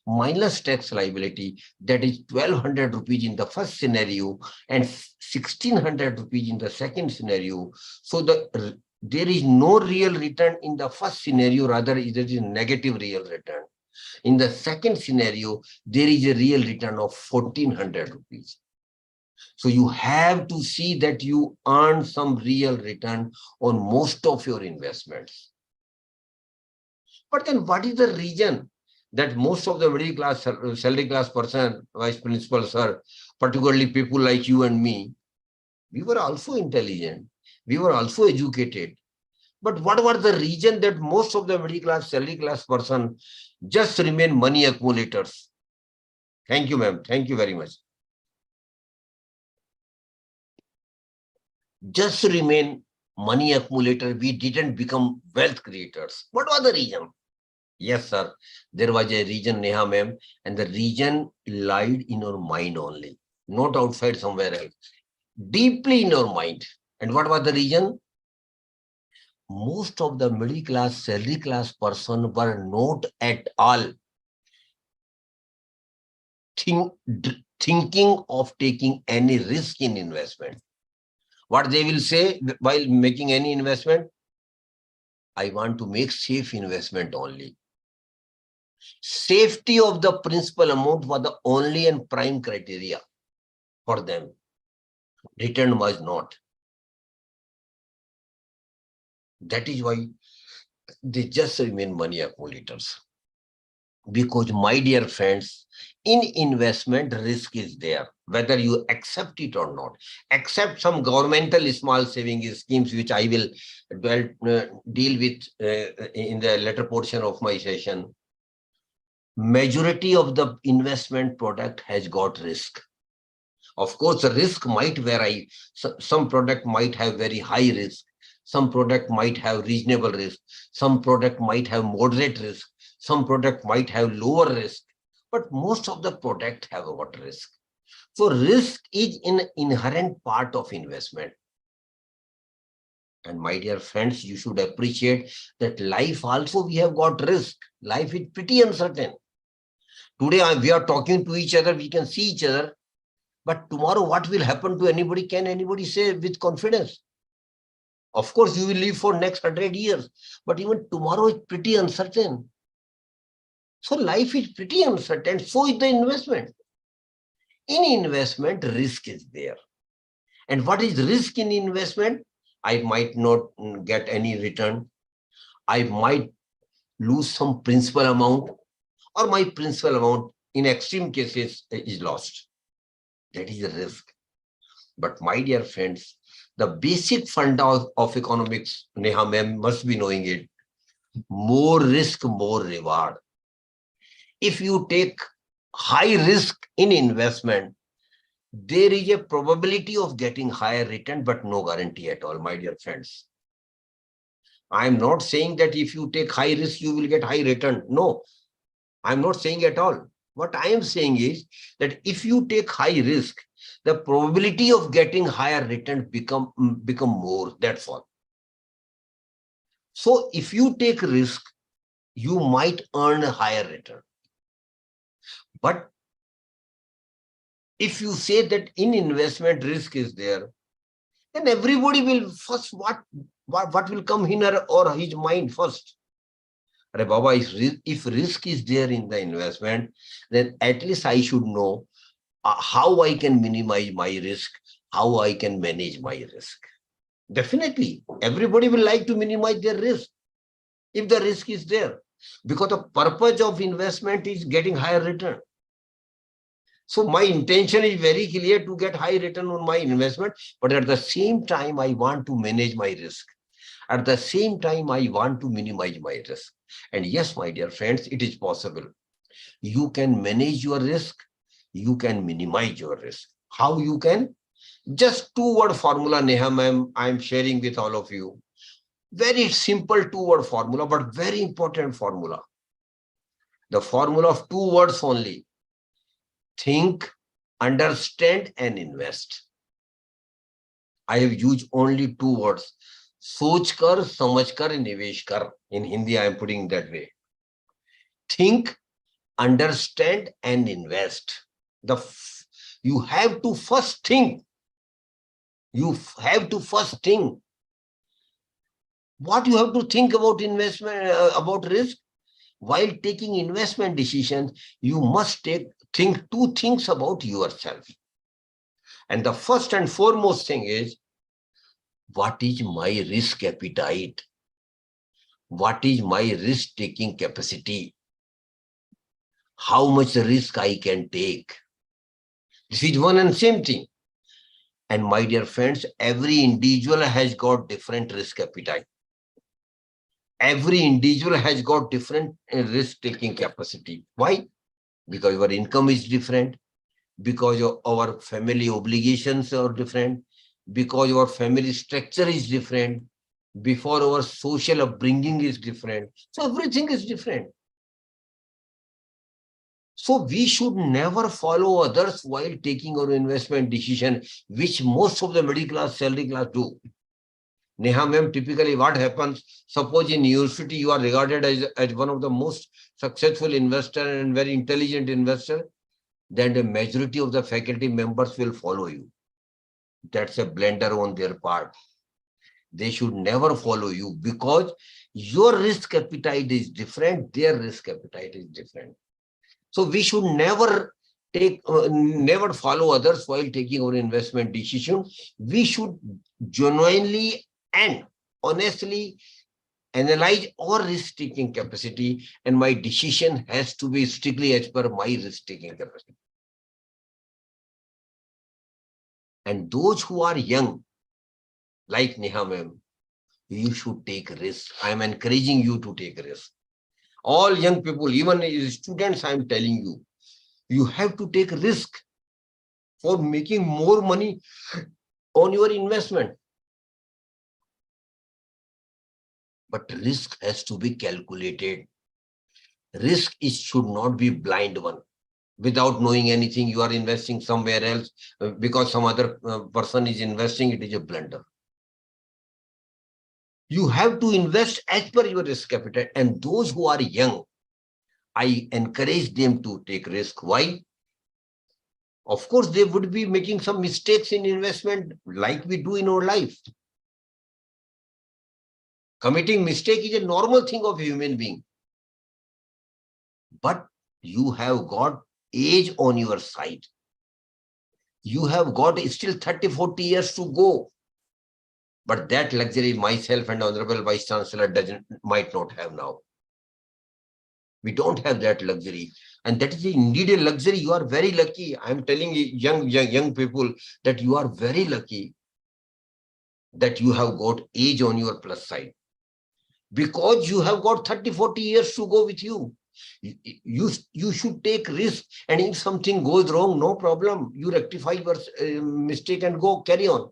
minus tax liability, that is 1,200 rupees in the first scenario and 1,600 rupees in the second scenario. So there is no real return in the first scenario, rather it is a negative real return. In the second scenario, there is a real return of 1,400 rupees. So you have to see that you earn some real return on most of your investments. But then what is the reason that most of the middle class, salary class person, vice principal, sir, particularly people like you and me, we were also intelligent. We were also educated. But what were the reason that most of the middle class, salary class person just remain money accumulators? Thank you, ma'am. Thank you very much. Just remain money accumulator. We didn't become wealth creators. What was the reason? Yes, sir. There was a reason, Neha ma'am, and the reason lied in your mind only, not outside somewhere else. Deeply in your mind. And what was the reason? Most of the middle class, salary class person were not at all thinking of taking any risk in investment. What they will say while making any investment? I want to make safe investment only. Safety of the principal amount was the only and prime criteria for them. Return was not. That is why they just remain money accumulators. Because, my dear friends, in investment, risk is there, whether you accept it or not. Except some governmental small saving schemes, which I will deal with in the later portion of my session. Majority of the investment product has got risk. Of course, the risk might vary. Some product might have very high risk. Some product might have reasonable risk. Some product might have moderate risk. Some product might have lower risk. But most of the product have got risk. So risk is an inherent part of investment. And my dear friends, you should appreciate that life also we have got risk. Life is pretty uncertain. Today we are talking to each other, we can see each other. But tomorrow what will happen to anybody? Can anybody say with confidence? Of course, you will live for next 100 years. But even tomorrow is pretty uncertain. So life is pretty uncertain. So is the investment. In investment, risk is there. And what is risk in investment? I might not get any return. I might lose some principal amount, or my principal amount in extreme cases is lost. That is a risk. But my dear friends, the basic funda of economics, Neha ma'am must be knowing it. More risk, more reward. If you take high risk in investment, there is a probability of getting higher return, but no guarantee at all, my dear friends. I am not saying that if you take high risk, you will get high return. No, I'm not saying at all. What I am saying is that if you take high risk, the probability of getting higher return become more. That's all. So if you take risk, you might earn a higher return. But if you say that in investment risk is there, then everybody will first what will come in her or his mind first. Arey Baba, if risk is there in the investment, then at least I should know how I can minimize my risk, how I can manage my risk. Definitely, everybody will like to minimize their risk if the risk is there, because the purpose of investment is getting higher return. So my intention is very clear to get high return on my investment, but at the same time, I want to manage my risk. At the same time, I want to minimize my risk. And yes, my dear friends, it is possible. You can manage your risk. You can minimize your risk. How you can? Just two-word formula, Neha ma'am, I am sharing with all of you. Very simple two-word formula, but very important formula. The formula of 2 words only. Think, understand, and invest. I have used only 2 words. सोच कर, समझ कर, निवेश कर. In Hindi, I am putting that way. Think, understand, and invest. You have to first think. You have to first think. What you have to think about investment, about risk? While taking investment decisions, you must think 2 things about yourself. And the first and foremost thing is, what is my risk appetite? What is my risk-taking capacity? How much risk I can take? This is one and same thing. And my dear friends, every individual has got different risk appetite. Every individual has got different risk-taking capacity. Why? Because our income is different, because our family obligations are different, because our family structure is different, before our social upbringing is different. So everything is different. So we should never follow others while taking our investment decision, which most of the middle class, salary class do. Neha ma'am, typically what happens, suppose in university you are regarded as one of the most successful investor and very intelligent investor, then the majority of the faculty members will follow you. That's a blunder on their part. They should never follow you because your risk appetite is different, their risk appetite is different. So we should never never follow others while taking our investment decision. We should genuinely and honestly analyze our risk-taking capacity, and my decision has to be strictly as per my risk-taking capacity. And those who are young, like Neha ma'am, you should take risks. I am encouraging you to take risks. All young people, even students, I am telling you, you have to take risk for making more money on your investment. But risk has to be calculated. Risk should not be blind one. Without knowing anything, you are investing somewhere else because some other person is investing, it is a blunder. You have to invest as per your risk appetite. And those who are young, I encourage them to take risk. Why? Of course, they would be making some mistakes in investment like we do in our life. Committing mistake is a normal thing of a human being. But you have got age on your side. You have got still 30-40 years to go. But that luxury myself and Honorable Vice Chancellor might not have now. We don't have that luxury. And that is indeed a luxury. You are very lucky. I'm telling you, young people, that you are very lucky that you have got age on your plus side. Because you have got 30-40 years to go with you. You should take risk. And if something goes wrong, no problem. You rectify your mistake and go, carry on.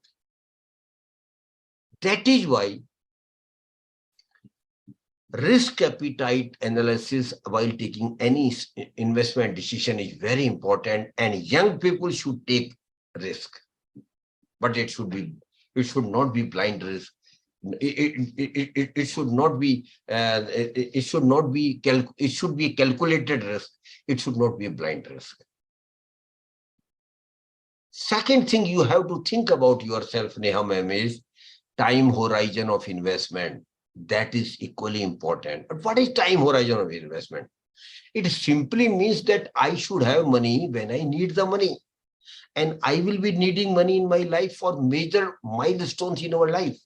That is why risk appetite analysis while taking any investment decision is very important, and young people should take risk, but it should not be blind risk. It should not be it should be calculated risk. It should not be a blind risk. Second thing you have to think about yourself, Neha ma'am, is time horizon of investment. That is equally important. But what is time horizon of investment? It simply means that I should have money when I need the money. And I will be needing money in my life for major milestones in our life.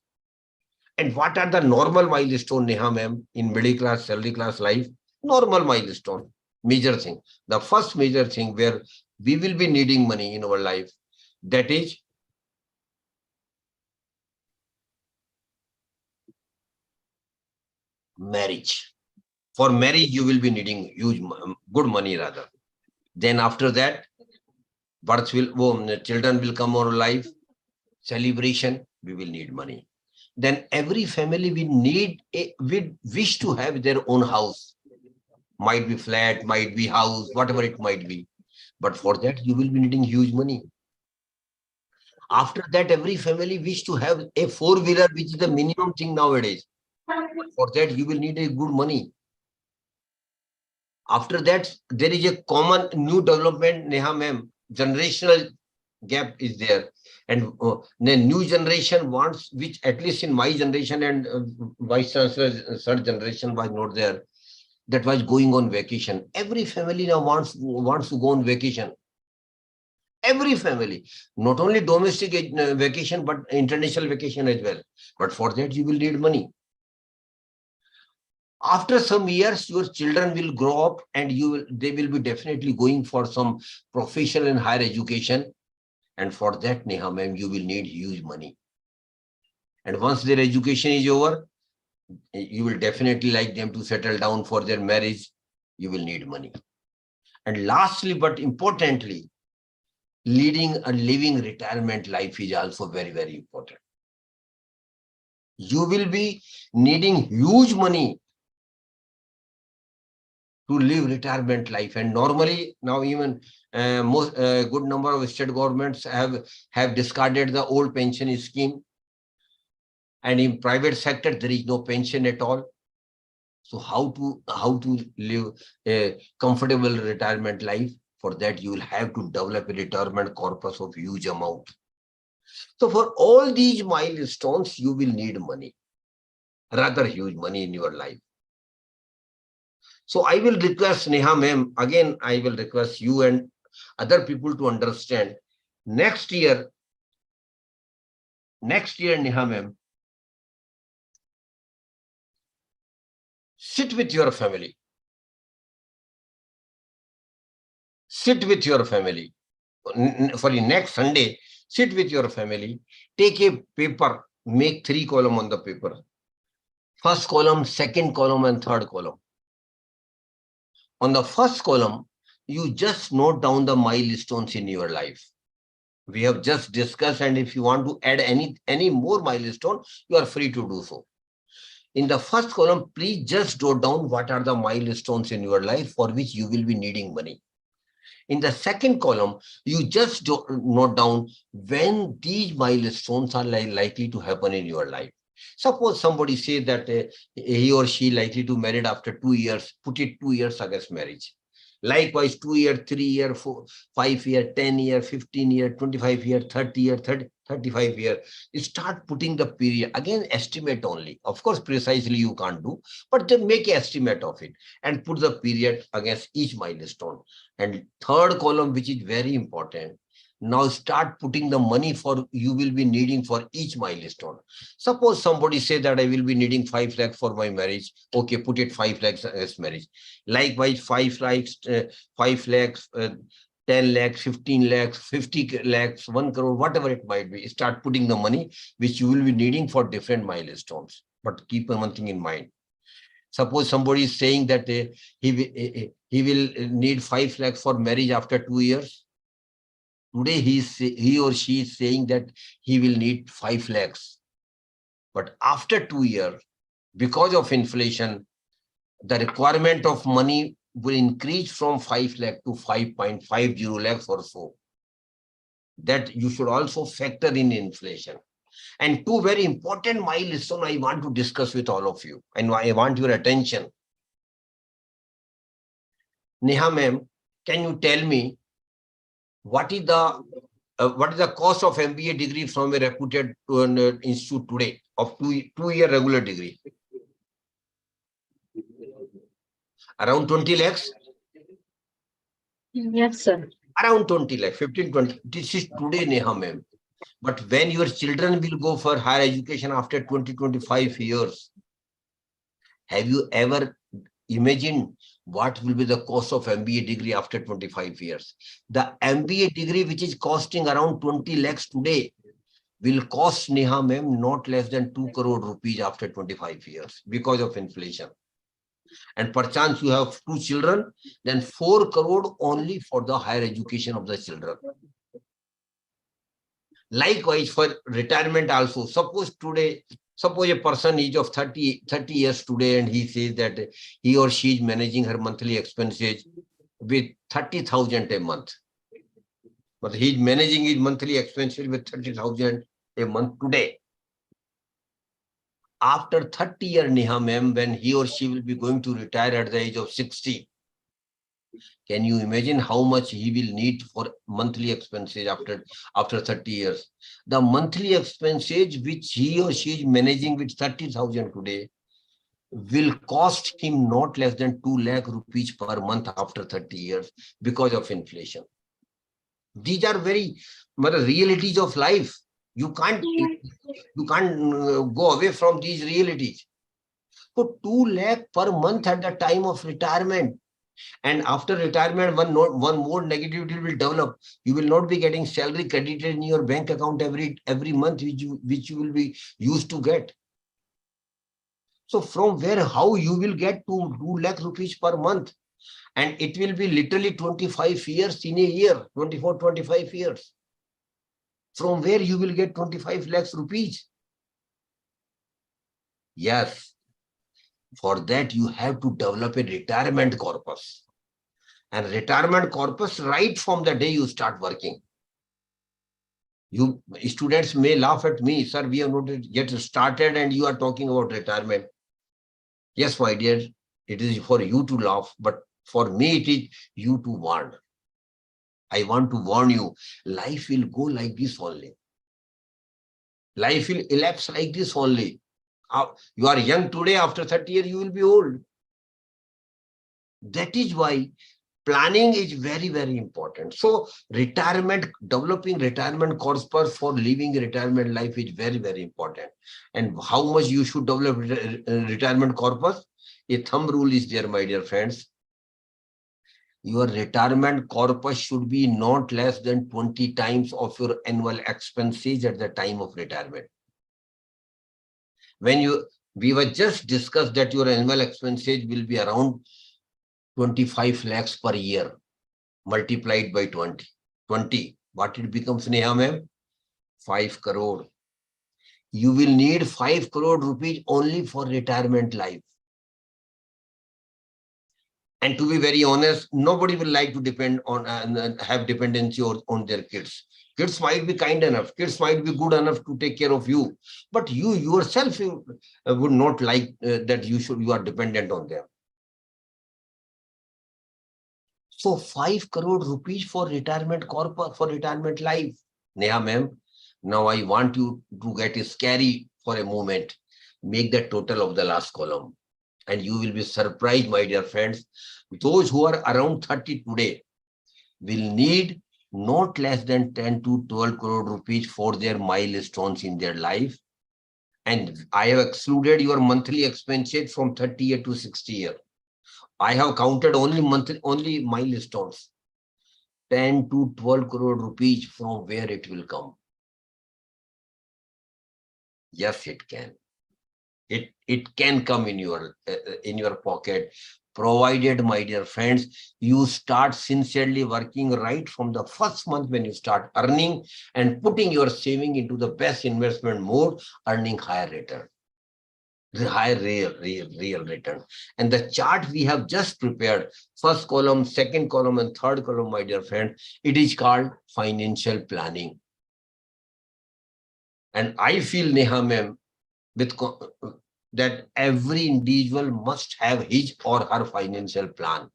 And what are the normal milestones, Neha ma'am, in middle class, salary class life? Normal milestone, major thing. The first major thing where we will be needing money in our life, that is marriage. For marriage, you will be needing good money rather. Then after that, children will come our life, celebration, we will need money. Then every family will wish to have their own house. Might be flat, might be house, whatever it might be. But for that, you will be needing huge money. After that, every family wish to have a four-wheeler, which is the minimum thing nowadays. For that, you will need a good money. After that, there is a common new development, Neha ma'am, generational gap is there. And the new generation wants, which at least in my generation and Vice Chancellor's third generation was not there, that was going on vacation. Every family now wants to go on vacation. Every family, not only domestic vacation, but international vacation as well. But for that, you will need money. After some years, your children will grow up and they will be definitely going for some professional and higher education. And for that, Neha ma'am, you will need huge money. And once their education is over, you will definitely like them to settle down for their marriage. You will need money. And lastly, but importantly, leading a living retirement life is also very, very important. You will be needing huge money to live retirement life. And normally now even good number of state governments have discarded the old pension scheme. And in private sector, there is no pension at all. So how to live a comfortable retirement life? For that, you will have to develop a retirement corpus of huge amount. So for all these milestones, you will need money, rather huge money in your life. So I will request Neha ma'am, again, I will request you and other people to understand next year, Neha ma'am, sit with your family. Sit with your family. For the next Sunday, sit with your family, take a paper, make 3 columns on the paper. First column, second column, and third column. On the first column, you just note down the milestones in your life. We have just discussed, and if you want to add any more milestone, you are free to do so. In the first column, please just note down what are the milestones in your life for which you will be needing money. In the second column, you just note down when these milestones are likely to happen in your life. Suppose somebody say that he or she likely to marry after 2 years, put it 2 years against marriage. Likewise, 2 year, 3 year, 4, 5 year, 10 year, 15 year, 25 year, 30 year, 35 year. You start putting the period, again, estimate only. Of course, precisely you can't do, but then make an estimate of it and put the period against each milestone. And third column, which is very important, Now start putting the money for you will be needing for each milestone. Suppose somebody say that I will be needing 5 lakhs for my marriage. Okay, put it 5 lakhs as marriage. Likewise, 5 lakhs, 10 lakhs, 15 lakhs, 50 lakhs, 1 crore, whatever it might be. Start putting the money which you will be needing for different milestones. But keep one thing in mind. Suppose somebody is saying that he will need 5 lakhs for marriage after 2 years. Today he or she is saying that he will need 5 lakhs. But after 2 years, because of inflation, the requirement of money will increase from 5 lakh to 5.50 lakhs or so. That you should also factor in inflation. And 2 very important milestones I want to discuss with all of you, and I want your attention. Neha ma'am, can you tell me what is the cost of MBA degree from a reputed institute today of 2-year regular degree? Around 20 lakhs? Yes, sir. Around 20 lakhs, 15, 20. This is today, Neha ma'am. But when your children will go for higher education after 20, 25 years, have you ever imagined what will be the cost of MBA degree after 25 years? The MBA degree, which is costing around 20 lakhs today, will cost Neha ma'am not less than 2 crore rupees after 25 years because of inflation. And perchance you have 2 children, then 4 crore only for the higher education of the children. Likewise, for retirement also, suppose a person is of 30 years today and he says that he or she is managing her monthly expenses with 30,000 a month. But he is managing his monthly expenses with 30,000 a month today. After 30 years, Neha ma'am, when he or she will be going to retire at the age of 60, can you imagine how much he will need for monthly expenses after 30 years? The monthly expenses which he or she is managing with 30,000 today will cost him not less than 2 lakh rupees per month after 30 years because of inflation. These are very realities of life. You can't go away from these realities. So 2 lakh per month at the time of retirement. And after retirement, one more negativity will develop. You will not be getting salary credited in your bank account every month, which you will be used to get. So from how you will get to 2 lakh rupees per month? And it will be literally 25 years in a year, 24, 25 years. From where you will get 25 lakhs rupees? Yes. For that, you have to develop a retirement corpus. And retirement corpus right from the day you start working. You students may laugh at me, sir, we have not yet started and you are talking about retirement. Yes, my dear, it is for you to laugh, but for me, it is you to warn. I want to warn you, life will go like this only. Life will elapse like this only. You are young today, after 30 years, you will be old. That is why planning is very, very important. So retirement, developing retirement corpus for living retirement life is very, very important. And how much you should develop retirement corpus? A thumb rule is there, my dear friends. Your retirement corpus should be not less than 20 times of your annual expenses at the time of retirement. We were just discussed that your annual expenses will be around 25 lakhs per year, multiplied by 20. What it becomes, Neha ma'am? 5 crore. You will need 5 crore rupees only for retirement life. And to be very honest, nobody will like to depend on and have dependency on their kids. Kids might be kind enough. Kids might be good enough to take care of you. But you yourself would not like that you are dependent on them. So 5 crore rupees for retirement corpus, for retirement life. Neha ma'am, now I want you to get scary for a moment. Make the total of the last column. And you will be surprised, my dear friends. Those who are around 30 today will need not less than 10 to 12 crore rupees for their milestones in their life. And I have excluded your monthly expenses from 30 year to 60 year. I have counted only milestones. 10 to 12 crore rupees, from where it will come? Yes, it can. It can come in your pocket, provided, my dear friends, you start sincerely working right from the first month when you start earning and putting your saving into the best investment mode, earning higher return, higher real return. And the chart we have just prepared, first column, second column, and third column, my dear friend, it is called financial planning. And I feel, Neha ma'am, that every individual must have his or her financial plan.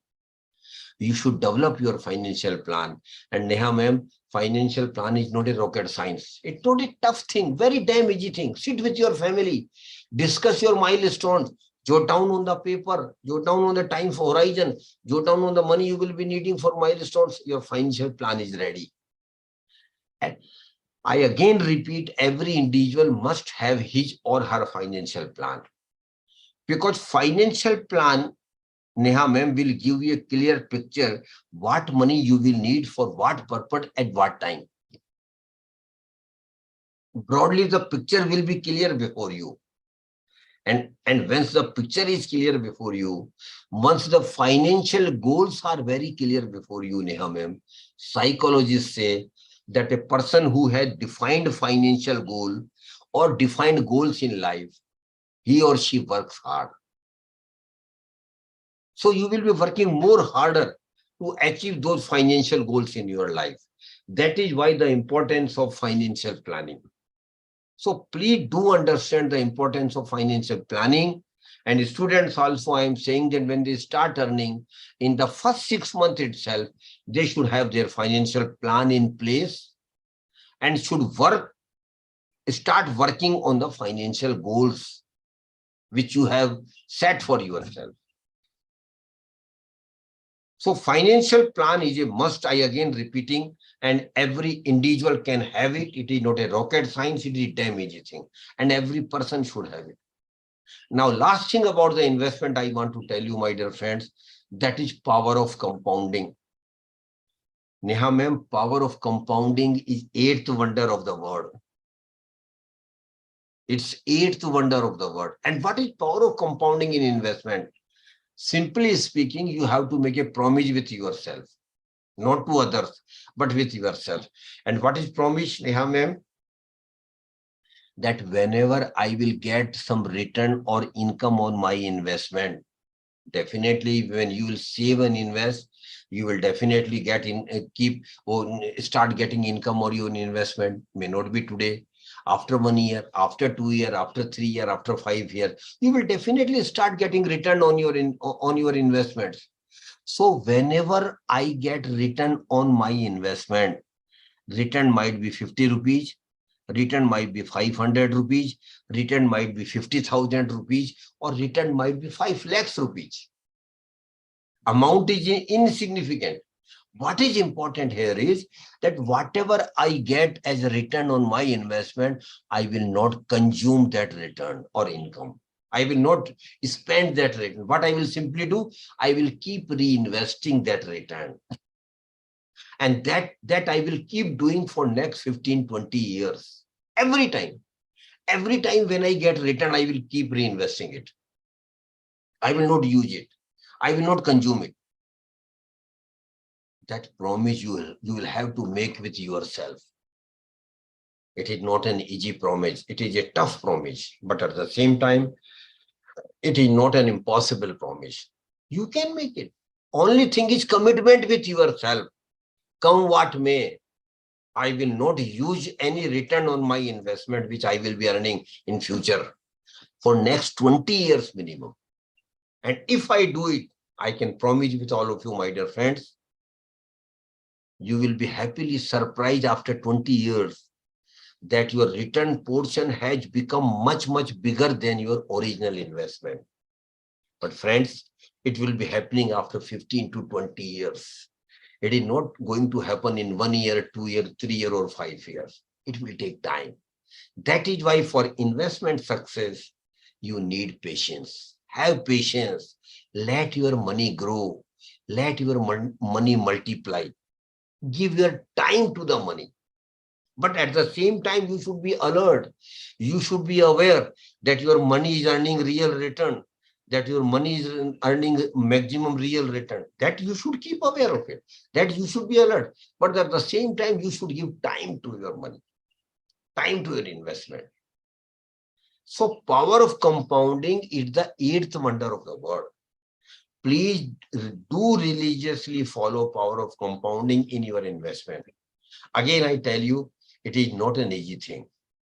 You should develop your financial plan. And Neha ma'am, financial plan is not a rocket science. It's not a tough thing, very damn easy thing. Sit with your family, discuss your milestones, jot down on the paper, jot down on the time horizon, jot down on the money you will be needing for milestones. Your financial plan is ready. And I again repeat, every individual must have his or her financial plan. Because financial plan, Neha ma'am, will give you a clear picture what money you will need for what purpose at what time. Broadly, the picture will be clear before you. And once the picture is clear before you, once the financial goals are very clear before you, Neha ma'am, psychologists say that a person who has defined financial goal or defined goals in life, he or she works hard. So you will be working more harder to achieve those financial goals in your life. That is why the importance of financial planning. So please do understand the importance of financial planning. And students also, I am saying that when they start earning, in the first 6 months itself, they should have their financial plan in place and should start working on the financial goals which you have set for yourself. So financial plan is a must, I again repeating, and every individual can have it. It is not a rocket science, it is a damn easy thing. And every person should have it. Now, last thing about the investment I want to tell you, my dear friends, that is power of compounding. Neha ma'am, power of compounding is 8th wonder of the world. It's 8th wonder of the world. And what is power of compounding in investment? Simply speaking, you have to make a promise with yourself, not to others, but with yourself. And what is promise, Neha ma'am? That whenever I will get some return or income on my investment, definitely when you will save and invest, you will definitely get start getting income or your investment. May not be today. After 1 year, after 2 years, after 3 years, after 5 years, you will definitely start getting return on your investments. So whenever I get return on my investment, return might be 50 rupees, return might be 500 rupees, return might be 50,000 rupees, or return might be 5 lakhs rupees. Amount is insignificant. What is important here is that whatever I get as a return on my investment, I will not consume that return or income. I will not spend that return. What I will simply do, I will keep reinvesting that return. And that I will keep doing for next 15, 20 years. Every time when I get return, I will keep reinvesting it. I will not use it. I will not consume it. That promise you will have to make with yourself. It is not an easy promise. It is a tough promise, but at the same time, it is not an impossible promise. You can make it. Only thing is commitment with yourself. Come what may, I will not use any return on my investment which I will be earning in future for next 20 years minimum. And if I do it, I can promise with all of you, my dear friends, you will be happily surprised after 20 years that your return portion has become much, much bigger than your original investment. But friends, it will be happening after 15 to 20 years. It is not going to happen in 1 year, 2 year, 3 year, or 5 years. It will take time. That is why for investment success, you need patience. Have patience. Let your money grow. Let your money multiply. Give your time to the money. But at the same time, you should be alert. You should be aware that your money is earning real return, that your money is earning maximum real return. That you should keep aware of it. That you should be alert. But at the same time, you should give time to your money, time to your investment. So power of compounding is the 8th wonder of the world. Please do religiously follow power of compounding in your investment. Again, I tell you, it is not an easy thing.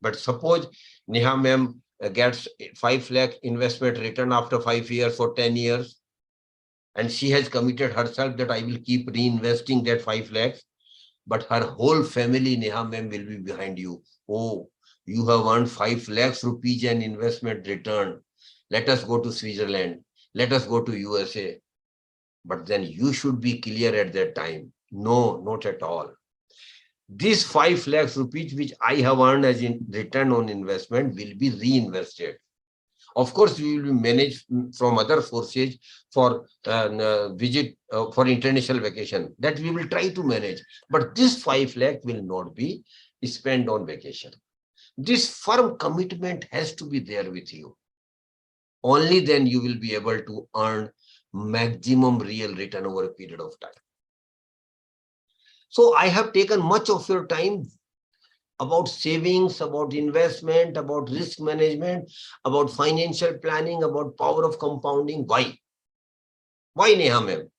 But suppose Neha ma'am gets 5 lakh investment return after 5 years or 10 years, and she has committed herself that I will keep reinvesting that 5 lakhs, but her whole family, Neha ma'am, will be behind you. Oh, you have earned 5 lakhs rupees and investment return. Let us go to Switzerland. Let us go to USA. But then you should be clear at that time. No, not at all. These 5 lakhs rupees which I have earned as in return on investment will be reinvested. Of course, we will be managed from other sources for visit for international vacation. That we will try to manage. But this 5 lakh will not be spent on vacation. This firm commitment has to be there with you. Only then you will be able to earn maximum real return over a period of time. So I have taken much of your time about savings, about investment, about risk management, about financial planning, about power of compounding. Why? Why, Neha ma'am?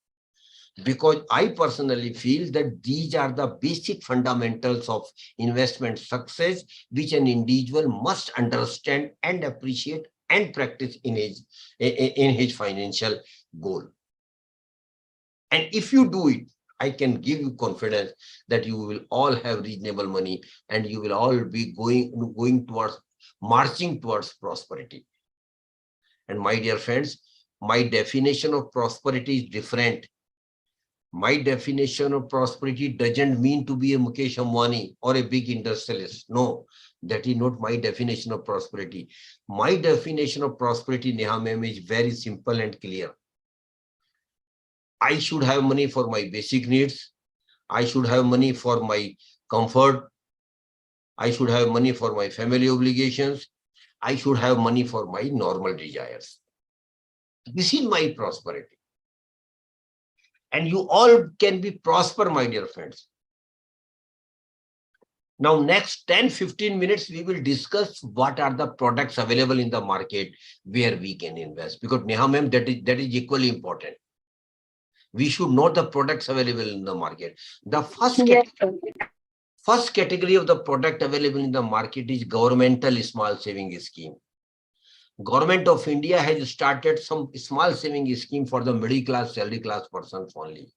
Because I personally feel that these are the basic fundamentals of investment success, which an individual must understand and appreciate and practice in his financial goal. And if you do it, I can give you confidence that you will all have reasonable money and you will all be going towards, marching towards prosperity. And my dear friends, my definition of prosperity is different. My definition of prosperity doesn't mean to be a Mukesh Ambani or a big industrialist. No, that is not my definition of prosperity. My definition of prosperity, Neha ma'am, is very simple and clear. I should have money for my basic needs. I should have money for my comfort. I should have money for my family obligations. I should have money for my normal desires. This is my prosperity. And you all can be prosper, my dear friends. Now, next 10-15 minutes, we will discuss what are the products available in the market where we can invest. Because Neha ma'am, that is equally important. We should know the products available in the market. The first category of the product available in the market is governmental small saving scheme. Government of India has started some small saving scheme for the middle class, salary class persons only.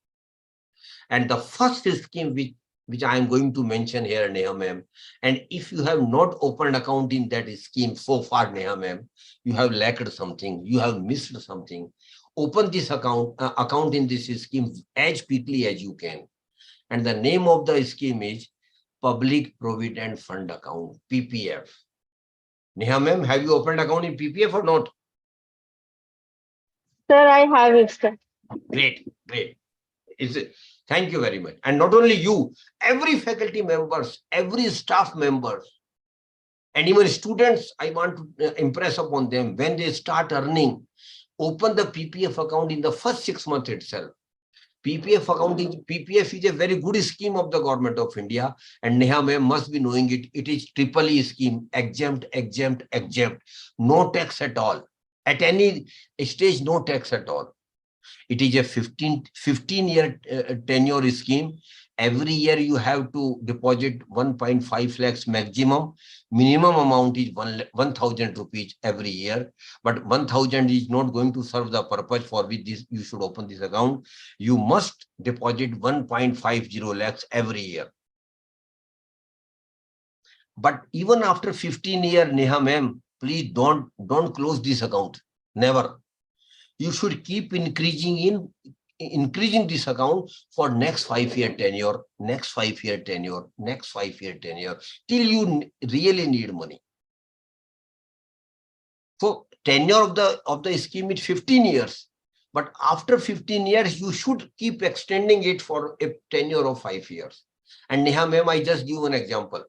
And the first scheme which I am going to mention here, Neha ma'am, and if you have not opened account in that scheme so far, Neha ma'am, you have lacked something, you have missed something. Open this account in this scheme as quickly as you can. And the name of the scheme is Public Provident Fund Account, PPF. Neha ma'am, have you opened account in PPF or not? Sir, I have it, sir. Great, great. Thank you very much. And not only you, every faculty members, every staff members, and even students, I want to impress upon them, when they start earning, open the PPF account in the first 6 months itself. PPF is a very good scheme of the government of India, and Neha ma'am must be knowing it. It is EEE scheme, exempt, exempt, exempt. No tax at all. At any stage, no tax at all. It is a 15-year tenure scheme. Every year you have to deposit 1.5 lakhs maximum. Minimum amount is 1,000 rupees every year. But 1,000 is not going to serve the purpose for which you should open this account. You must deposit 1.50 lakhs every year. But even after 15 years, Neha ma'am, please don't close this account. Never. You should keep increasing increasing this account for next 5-year tenure, next 5-year tenure, next 5-year tenure, till you really need money. So tenure of the scheme is 15 years. But after 15 years, you should keep extending it for a tenure of 5 years. And Neha ma'am, I just give an example.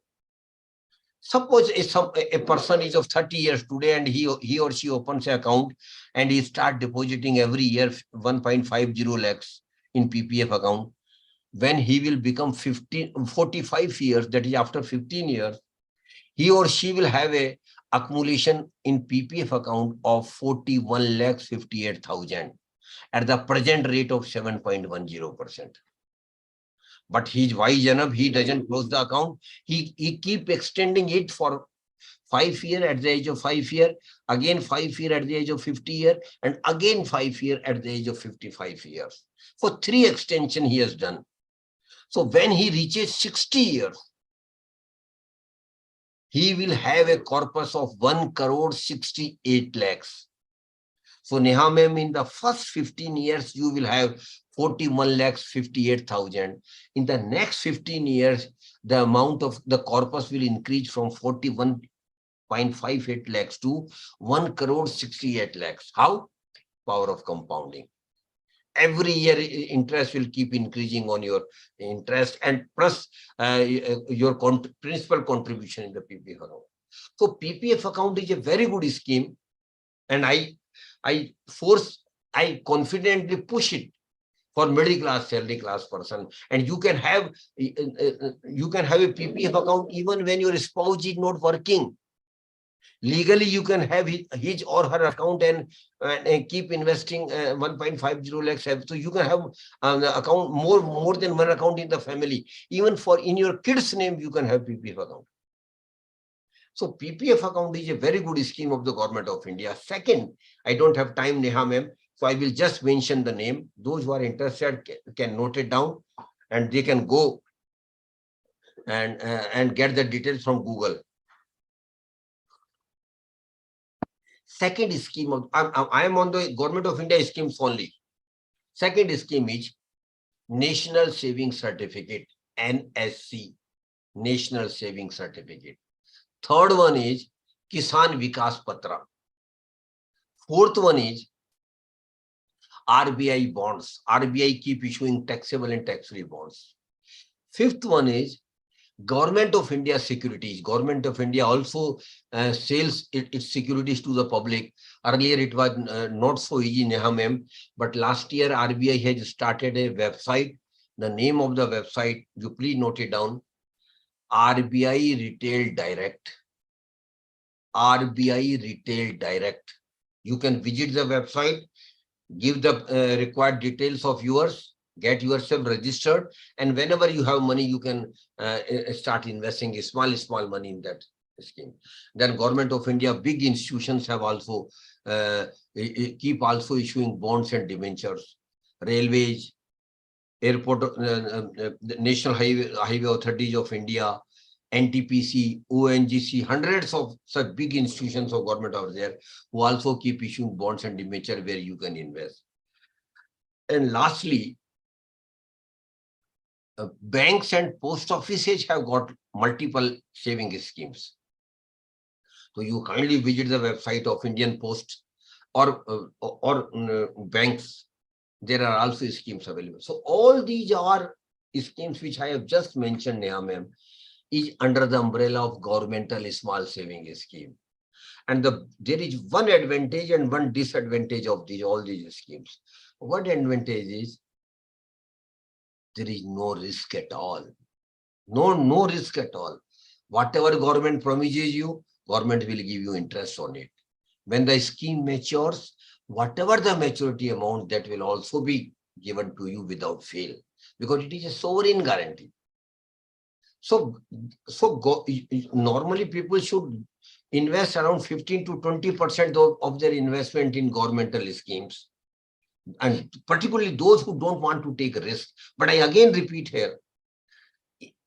Suppose a person is of 30 years today and he or she opens an account and he start depositing every year 1.50 lakhs in PPF account. When he will become 45 years, that is after 15 years, he or she will have a accumulation in PPF account of 41,58,000 at the present rate of 7.10%. But he's wise enough, he doesn't close the account. He keep extending it for 5 years at the age of 5 years, again 5 years at the age of 50 years, and again 5 years at the age of 55 years. For 3 extension he has done. So when he reaches 60 years, he will have a corpus of 1,68 lakhs. So Neha ma'am, in the first 15 years, you will have 41,58,000. In the next 15 years, the amount of the corpus will increase from 41.58 lakhs to 1,68 lakhs. How? Power of compounding. Every year, interest will keep increasing on your interest and plus your principal contribution in the PPF account. So PPF account is a very good scheme, and I confidently push it for middle class, salary class person. And you can have a PPF account even when your spouse is not working. Legally, you can have his or her account and keep investing 1.50 lakhs. So you can have the account more than one account in the family. Even in your kids' name, you can have PPF account. So PPF account is a very good scheme of the Government of India. Second, I don't have time, Neha ma'am, so I will just mention the name. Those who are interested can note it down, and they can go and get the details from Google. Second scheme of I am on the Government of India schemes only. Second scheme is National Saving Certificate, NSC, National Saving Certificate. Third one is Kisan Vikas Patra. Fourth one is RBI bonds. RBI keep issuing taxable and tax-free bonds. Fifth one is Government of India securities. Government of India also sells its securities to the public. Earlier it was not so easy, Neha ma'am, but last year RBI has started a website. The name of the website, you please note it down, RBI Retail Direct. RBI Retail Direct. You can visit the website, give the required details of yours, get yourself registered, and whenever you have money, you can start investing small money in that scheme. Then Government of India, big institutions have also keep also issuing bonds and debentures. Railways, airport, National Highway Authorities of India, NTPC, ONGC, hundreds of such big institutions of government are there who also keep issuing bonds and debentures where you can invest. And lastly, banks and post offices have got multiple saving schemes. So you kindly visit the website of Indian Post or banks. There are also schemes available. So all these are schemes which I have just mentioned, Neha ma'am, is under the umbrella of governmental small saving scheme. And there is one advantage and one disadvantage of all these schemes. One advantage is there is no risk at all. No risk at all. Whatever government promises you, government will give you interest on it. When the scheme matures, whatever the maturity amount, that will also be given to you without fail, because it is a sovereign guarantee. So normally people should invest around 15 to 20% of their investment in governmental schemes, and particularly those who don't want to take a risk. But I again repeat here,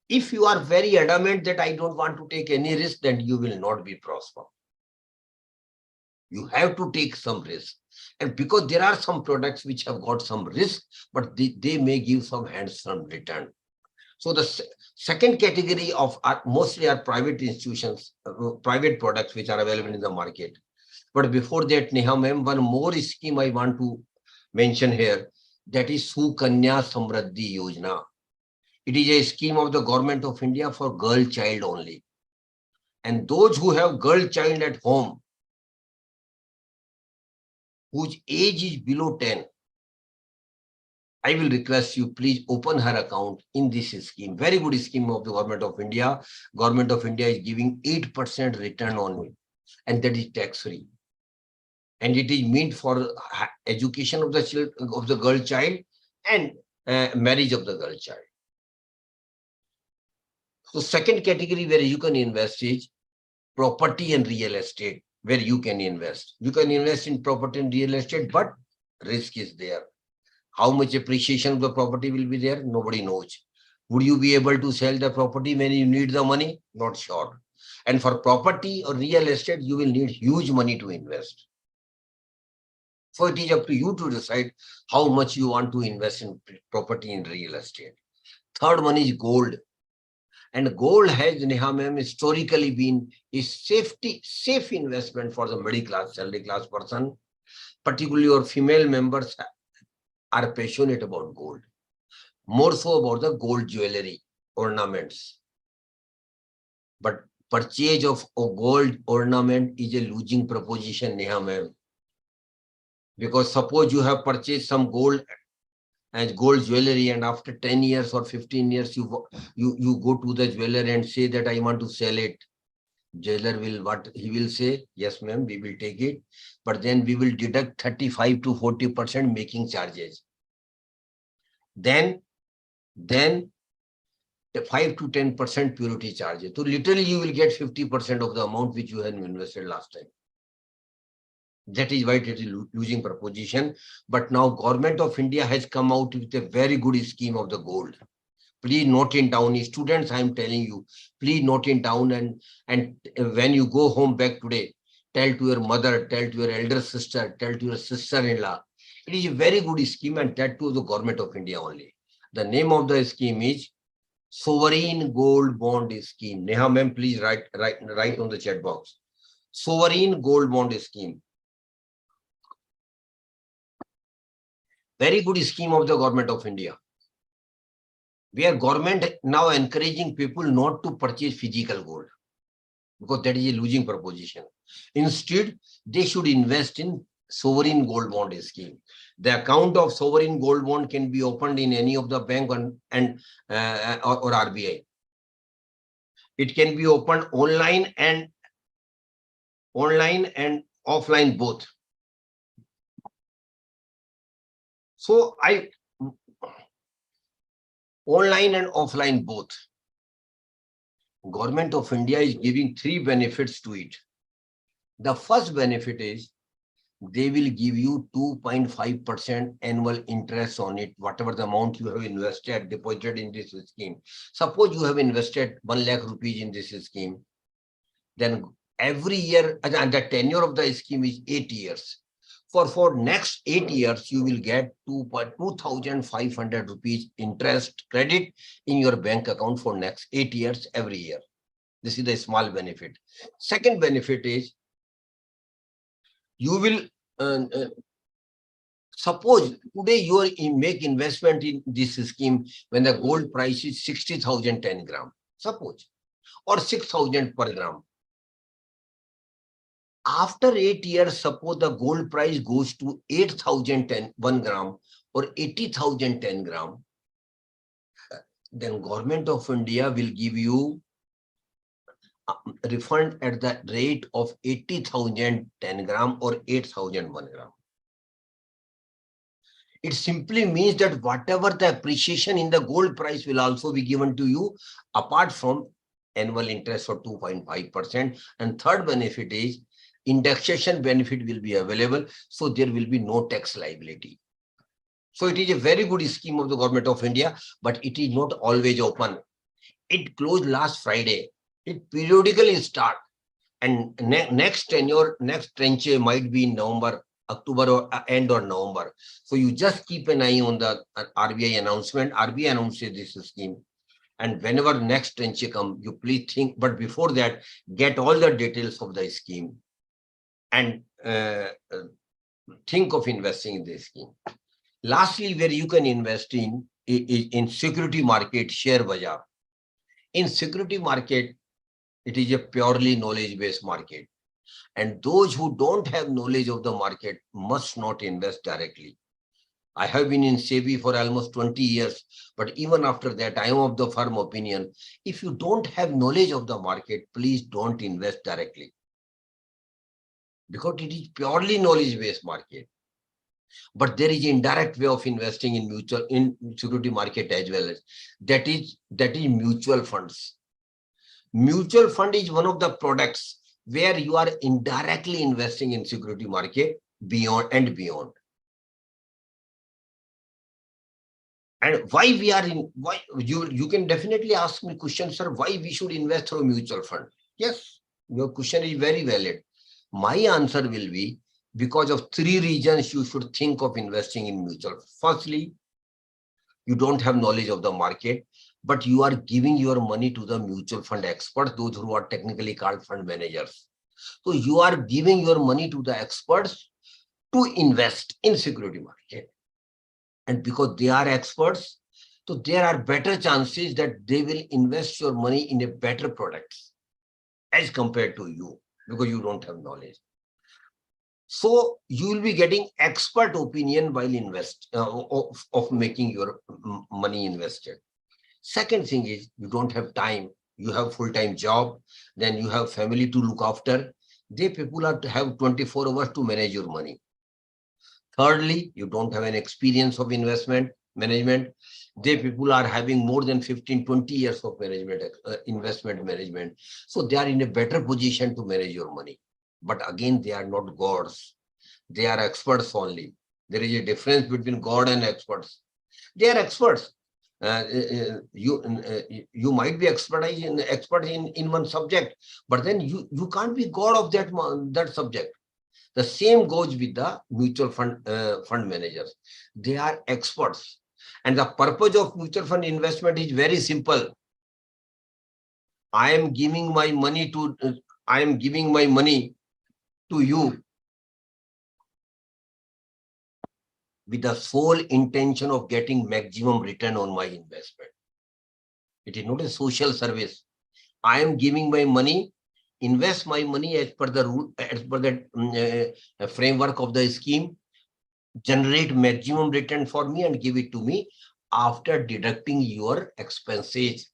if you are very adamant that I don't want to take any risk, then you will not be prosper. You have to take some risk. And because there are some products which have got some risk, but they may give some handsome return. So the second category of mostly are private institutions, private products which are available in the market. But before that, Neha ma'am, one more scheme I want to mention here, that is Sukanya Samriddhi Yojana. It is a scheme of the government of India for girl child only. And those who have girl child at home, whose age is below 10, I will request you, please open her account in this scheme. Very good scheme of the government of India. Government of India is giving 8% return on it, and that is tax-free. And it is meant for education of the girl child and marriage of the girl child. So second category where you can invest is property and real estate, where you can invest. You can invest in property and real estate, but risk is there. How much appreciation of the property will be there? Nobody knows. Would you be able to sell the property when you need the money? Not sure. And for property or real estate, you will need huge money to invest. So it is up to you to decide how much you want to invest in property and real estate. Third one is gold. And gold has, Neha ma'am, historically been a safe investment for the middle class, salary class person, particularly your female members are passionate about gold, more so about the gold jewelry, ornaments. But purchase of a gold ornament is a losing proposition, Neha ma'am. Because suppose you have purchased some gold as gold jewelry, and after 10 years or 15 years, you go to the jeweler and say that I want to sell it. Jeweler will, what he will say? Yes, ma'am, we will take it. But then we will deduct 35 to 40% making charges. Then the 5 to 10% purity charges. So literally you will get 50% of the amount which you had invested last time. That is why it is losing proposition. But now government of India has come out with a very good scheme of the gold. Please note it down. Students, I am telling you, please note it down, and when you go home back today, tell to your mother, tell to your elder sister, tell to your sister-in-law. It is a very good scheme, and that to the government of India only. The name of the scheme is Sovereign Gold Bond Scheme. Neha ma'am, please write on the chat box. Sovereign Gold Bond Scheme. Very good scheme of the government of India. Where government now encouraging people not to purchase physical gold, because that is a losing proposition. Instead, they should invest in sovereign gold bond scheme. The account of sovereign gold bond can be opened in any of the bank or RBI. It can be opened online and offline both. So online and offline both. Government of India is giving 3 benefits to it. The first benefit is they will give you 2.5% annual interest on it, whatever the amount you have invested, deposited in this scheme. Suppose you have invested 1 lakh rupees in this scheme, then every year, and the tenure of the scheme is 8 years. For next 8 years, you will get 2,500 rupees interest credit in your bank account for next 8 years every year. This is the small benefit. Second benefit is you will suppose today you make investment in this scheme when the gold price is 60,000 10 gram, suppose, or 6,000 per gram. After 8 years, suppose the gold price goes to 8,000 1 gram or 80,000 10 gram, then government of India will give you a refund at the rate of 80,000 10 gram or 8,000 1 gram. It simply means that whatever the appreciation in the gold price will also be given to you apart from annual interest for 2.5%. And third benefit is indexation benefit will be available, so there will be no tax liability. So it is a very good scheme of the government of India, but it is not always open. It closed last Friday. It periodically start, and next tenure, next tranche might be in November October or end or November. So you just keep an eye on the RBI announcement. RBI announces this scheme. And whenever next tranche come, you please think, but before that, get all the details of the scheme and think of investing in this scheme. Lastly, where you can invest in security market, share bazaar. In security market, it is a purely knowledge-based market. And those who don't have knowledge of the market must not invest directly. I have been in SEBI for almost 20 years, but even after that, I am of the firm opinion, if you don't have knowledge of the market, please don't invest directly. Because it is purely knowledge-based market. But there is an indirect way of investing in security market as well as that is mutual funds. Mutual fund is one of the products where you are indirectly investing in security market beyond and beyond. And why we are in, why you can definitely ask me question, sir, why we should invest through mutual fund? Yes, your question is very valid. My answer will be because of 3 reasons you should think of investing in mutual. Firstly, you don't have knowledge of the market, but you are giving your money to the mutual fund experts, those who are technically called fund managers. So you are giving your money to the experts to invest in security market. And because they are experts, so there are better chances that they will invest your money in a better product as compared to you, because you don't have knowledge. So you will be getting expert opinion while of making your money invested. Second thing is you don't have time. You have full-time job, then you have family to look after. They people are to have 24 hours to manage your money. Thirdly, you don't have an experience of investment management. They people are having more than 15, 20 years of management, investment management. So they are in a better position to manage your money. But again, they are not gods. They are experts only. There is a difference between God and experts. They are experts. You might be expert in one subject, but then you can't be God of that subject. The same goes with the mutual fund managers. They are experts. And the purpose of mutual fund investment is very simple. I am giving my money to you with the sole intention of getting maximum return on my investment. It is not a social service. I am giving my money, invest my money as per the rule, as per the framework of the scheme, generate maximum return for me and give it to me after deducting your expenses.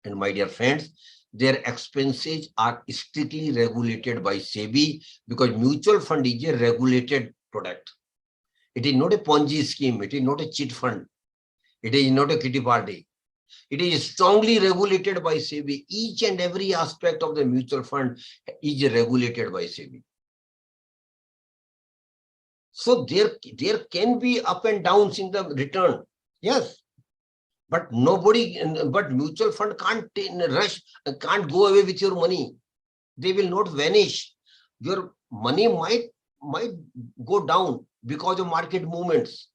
And my dear friends, their expenses are strictly regulated by SEBI, because mutual fund is a regulated product. It is not a Ponzi scheme. It is not a cheat fund. It is not a kitty party. It is strongly regulated by SEBI. Each and every aspect of the mutual fund is regulated by SEBI. So there can be up and downs in the return. Yes. But mutual fund can't rush, can't go away with your money. They will not vanish. Your money might go down because of market movements.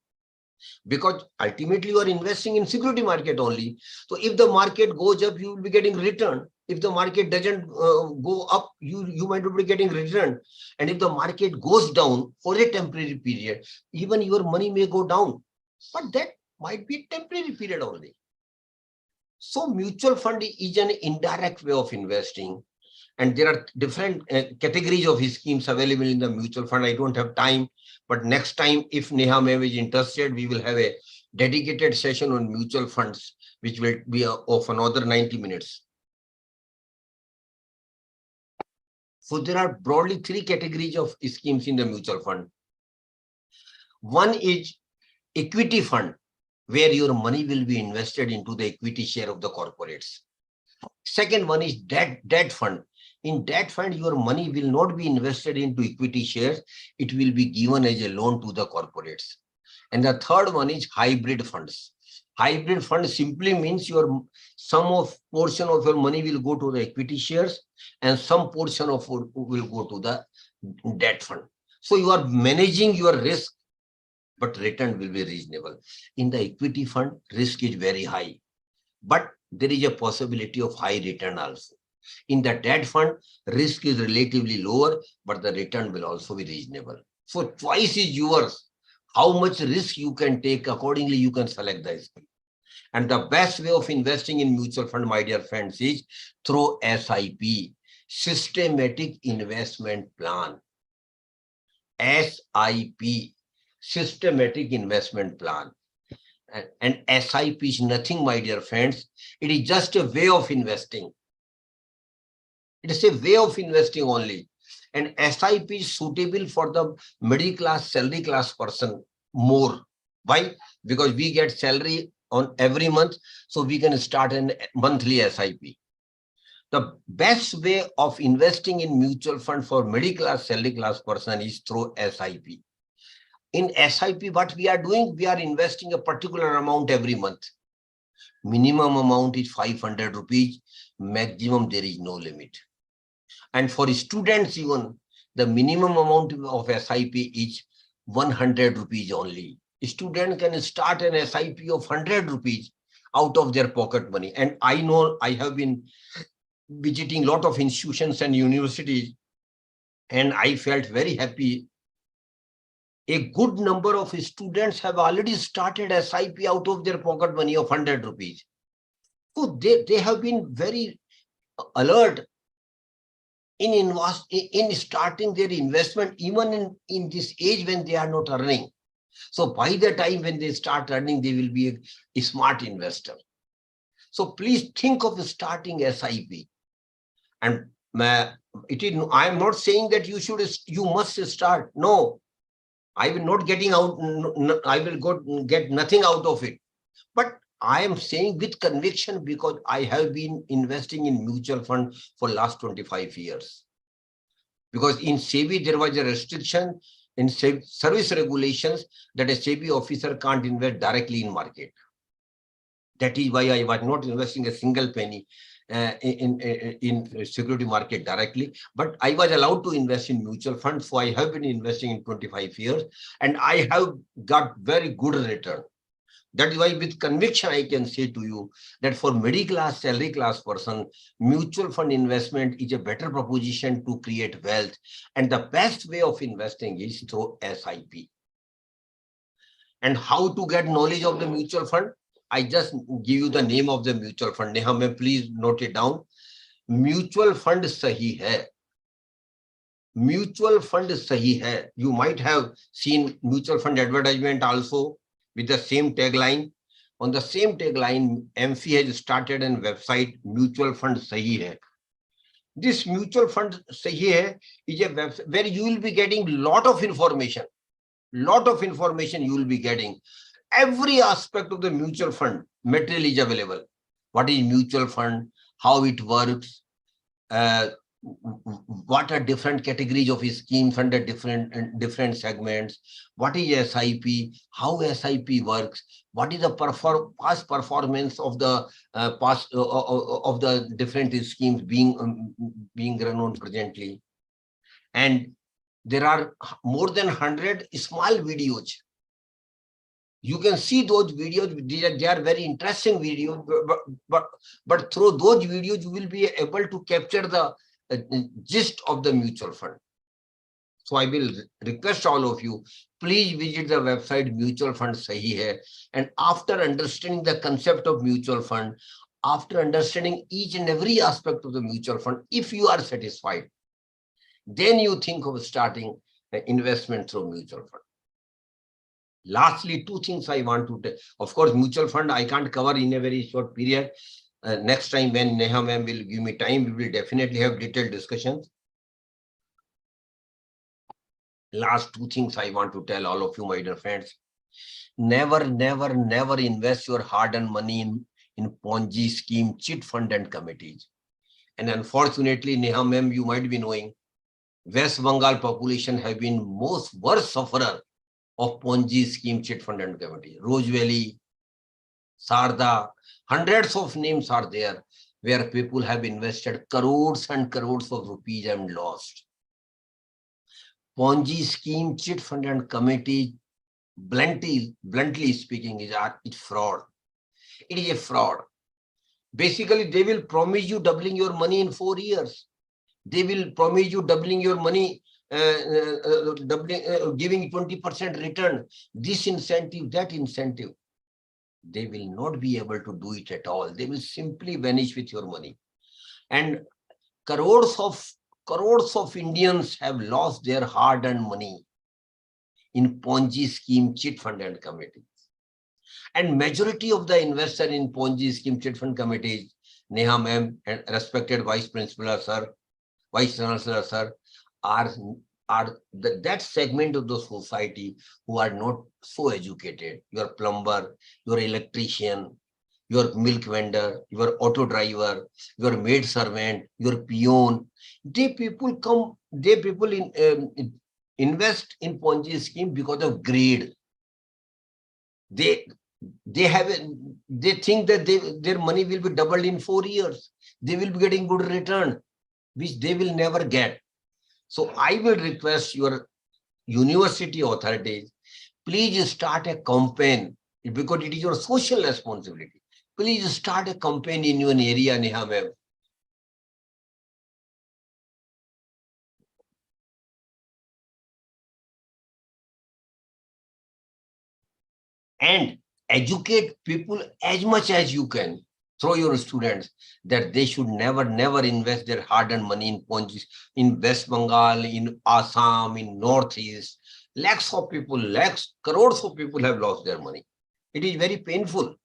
Because ultimately you are investing in security market only. So if the market goes up, you will be getting return. If the market doesn't go up, you might not be getting return. And if the market goes down for a temporary period, even your money may go down. But that might be a temporary period only. So mutual fund is an indirect way of investing. And there are different categories of schemes available in the mutual fund. I don't have time, but next time, if Neha Ma'am is interested, we will have a dedicated session on mutual funds, which will be of another 90 minutes. So there are broadly 3 categories of schemes in the mutual fund. One is equity fund, where your money will be invested into the equity share of the corporates. Second one is debt fund. In debt fund, your money will not be invested into equity shares. It will be given as a loan to the corporates. And the third one is hybrid funds. Hybrid fund simply means some portion of your money will go to the equity shares and some portion of it will go to the debt fund. So you are managing your risk, but return will be reasonable. In the equity fund, risk is very high, but there is a possibility of high return also. In the debt fund, risk is relatively lower, but the return will also be reasonable. So choice is yours. How much risk you can take, accordingly you can select the scheme. And the best way of investing in mutual fund, my dear friends, is through SIP, Systematic Investment Plan. SIP, Systematic Investment Plan. And SIP is nothing, my dear friends. It is just a way of investing. It is a way of investing only. And SIP is suitable for the middle class, salary class person more. Why? Because we get salary on every month, so we can start a monthly SIP. The best way of investing in mutual fund for middle class, salary class person is through SIP. In SIP, what we are doing, we are investing a particular amount every month. Minimum amount is 500 rupees, maximum there is no limit. And for students even, the minimum amount of SIP is 100 rupees only. A student can start an SIP of 100 rupees out of their pocket money. And I know I have been visiting a lot of institutions and universities, and I felt very happy. A good number of students have already started SIP out of their pocket money of 100 rupees. So they have been very alert in starting their investment, even in this age when they are not earning. So by the time when they start earning, they will be a smart investor. So please think of starting SIP. And I am not saying that you must start. No, I will not getting out. I will get nothing out of it. But I am saying with conviction, because I have been investing in mutual fund for last 25 years. Because in SEBI, there was a restriction in service regulations that a SEBI officer can't invest directly in market. That is why I was not investing a single penny in security market directly, but I was allowed to invest in mutual funds. So I have been investing in 25 years and I have got very good return. That is why with conviction, I can say to you that for middle class, salary class person, mutual fund investment is a better proposition to create wealth. And the best way of investing is through SIP. And how to get knowledge of the mutual fund? I just give you the name of the mutual fund. Neha, may please note it down. Mutual fund sahi hai. Mutual fund sahi hai. You might have seen mutual fund advertisement also with the same tagline. On the same tagline, MC has started a website, Mutual Fund Sahi Hai. This Mutual Fund Sahi Hai is a website where you will be getting lot of information. Lot of information you will be getting. Every aspect of the mutual fund material is available. What is mutual fund? How it works? What are different categories of schemes under different segments? What is SIP? How SIP works? What is the past performance of the of the different schemes being run on presently? And there are more than 100 small videos. You can see those videos. They are very interesting videos, but through those videos you will be able to capture the gist of the mutual fund. So I will request all of you, please visit the website Mutual Fund Sahi Hai. And after understanding the concept of mutual fund, after understanding each and every aspect of the mutual fund, if you are satisfied, then you think of starting the investment through mutual fund. Lastly, two things I want to tell. Of course, mutual fund I can't cover in a very short period. Next time when Neha ma'am will give me time, we will definitely have detailed discussions. Last two things I want to tell all of you, my dear friends. Never, never, never invest your hard-earned money in Ponzi scheme, chit fund and committees. And unfortunately, Neha ma'am, you might be knowing, West Bengal population have been most worst sufferer of Ponzi scheme, chit fund and committee. Rose Valley, Sarda, hundreds of names are there where people have invested crores and crores of rupees and lost. Ponzi scheme, chit fund and committee, bluntly speaking, it's fraud. It is a fraud. Basically, they will promise you doubling your money in 4 years. They will promise you doubling your money, giving 20% return. This incentive, that incentive. They will not be able to do it at all. They will simply vanish with your money. And crores of Indians have lost their hard-earned money in Ponzi scheme, chit fund and committees. And majority of the investor in Ponzi scheme, chit fund committees, Neha ma'am and respected Vice Principal sir, Vice Chancellor sir, are that segment of the society who are not so educated. Your plumber, your electrician, your milk vendor, your auto driver, your maid servant, your peon. They people invest in Ponzi scheme because of greed. They think that their money will be doubled in 4 years. They will be getting good return, which they will never get. So I will request your university authorities, please start a campaign, because it is your social responsibility. Please start a campaign in your area, Neha ma'am. And educate people as much as you can through your students, that they should never invest their hard-earned money in Ponzi, in West Bengal, in Assam, in Northeast. Lakhs of people, crores of people have lost their money. It is very painful.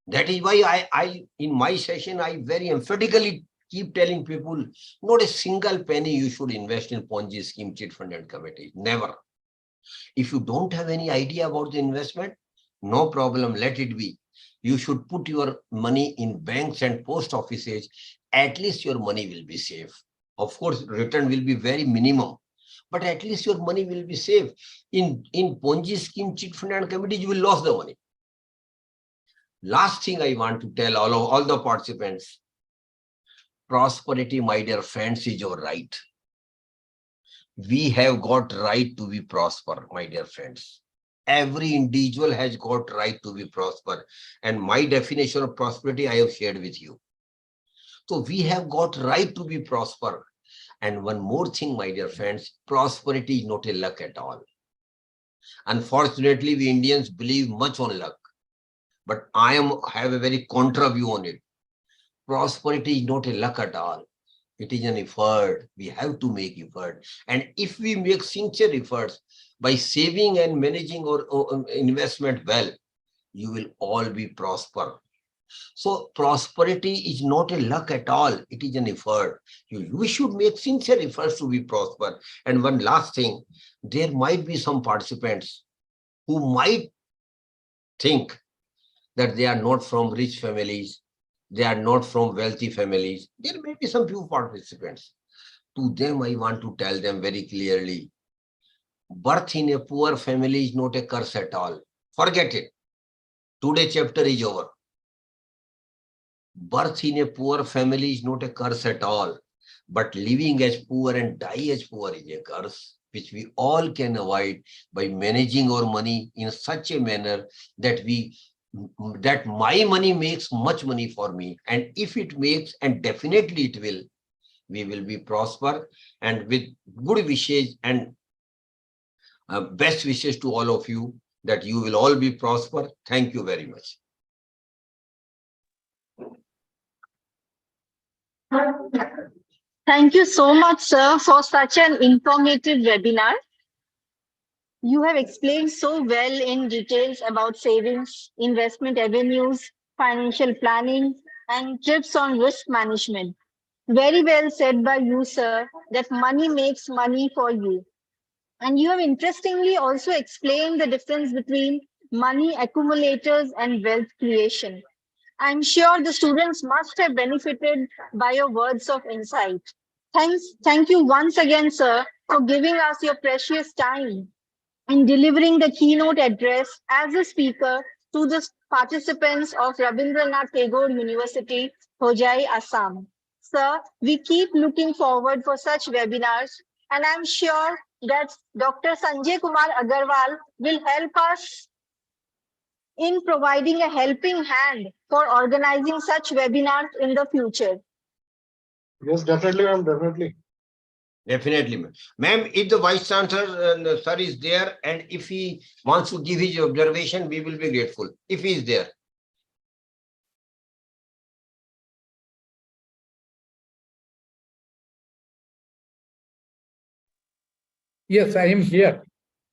That is why I in my session, I very emphatically keep telling people, not a single penny you should invest in Ponzi scheme, chit fund and committee. Never. If you don't have any idea about the investment, no problem, let it be. You should put your money in banks and post offices. At least your money will be safe. Of course, return will be very minimum, but at least your money will be safe. In Ponzi scheme, chit fund and committee, you will lose the money. Last thing I want to tell all the participants, prosperity, my dear friends, is your right. We have got right to be prosper, my dear friends. Every individual has got right to be prosper. And my definition of prosperity, I have shared with you. So we have got right to be prosper. And one more thing, my dear friends, prosperity is not a luck at all. Unfortunately, we Indians believe much on luck. But I have a very contra view on it. Prosperity is not a luck at all. It is an effort. We have to make effort. And if we make sincere efforts by saving and managing our investment well, you will all be prosper. So prosperity is not a luck at all. It is an effort. We should make sincere efforts to be prosper. And one last thing, there might be some participants who might think that they are not from rich families, they are not from wealthy families. There may be some few participants. To them, I want to tell them very clearly, birth in a poor family is not a curse at all. Forget it. Today's chapter is over. Birth in a poor family is not a curse at all. But living as poor and die as poor is a curse, which we all can avoid by managing our money in such a manner that my money makes much money for me. And if it makes, and definitely it will, we will be prosper. And with good wishes and best wishes to all of you, that you will all be prosper. Thank you very much. Thank you so much, sir, for such an informative webinar. You have explained so well in details about savings, investment avenues, financial planning, and tips on risk management. Very well said by you, sir, that money makes money for you. And you have interestingly also explained the difference between money accumulators and wealth creation. I'm sure the students must have benefited by your words of insight. Thank you once again, sir, for giving us your precious time in delivering the keynote address as a speaker to the participants of Rabindranath Tagore University, Hojai, Assam. Sir, we keep looking forward for such webinars, and I'm sure that Dr. Sanjay Kumar Agarwal will help us in providing a helping hand for organizing such webinars in the future. Yes, definitely, ma'am, definitely. Definitely, ma'am. Ma'am, if the Vice Chancellor, sir is there, and if he wants to give his observation, we will be grateful, if he is there. Yes, I am here.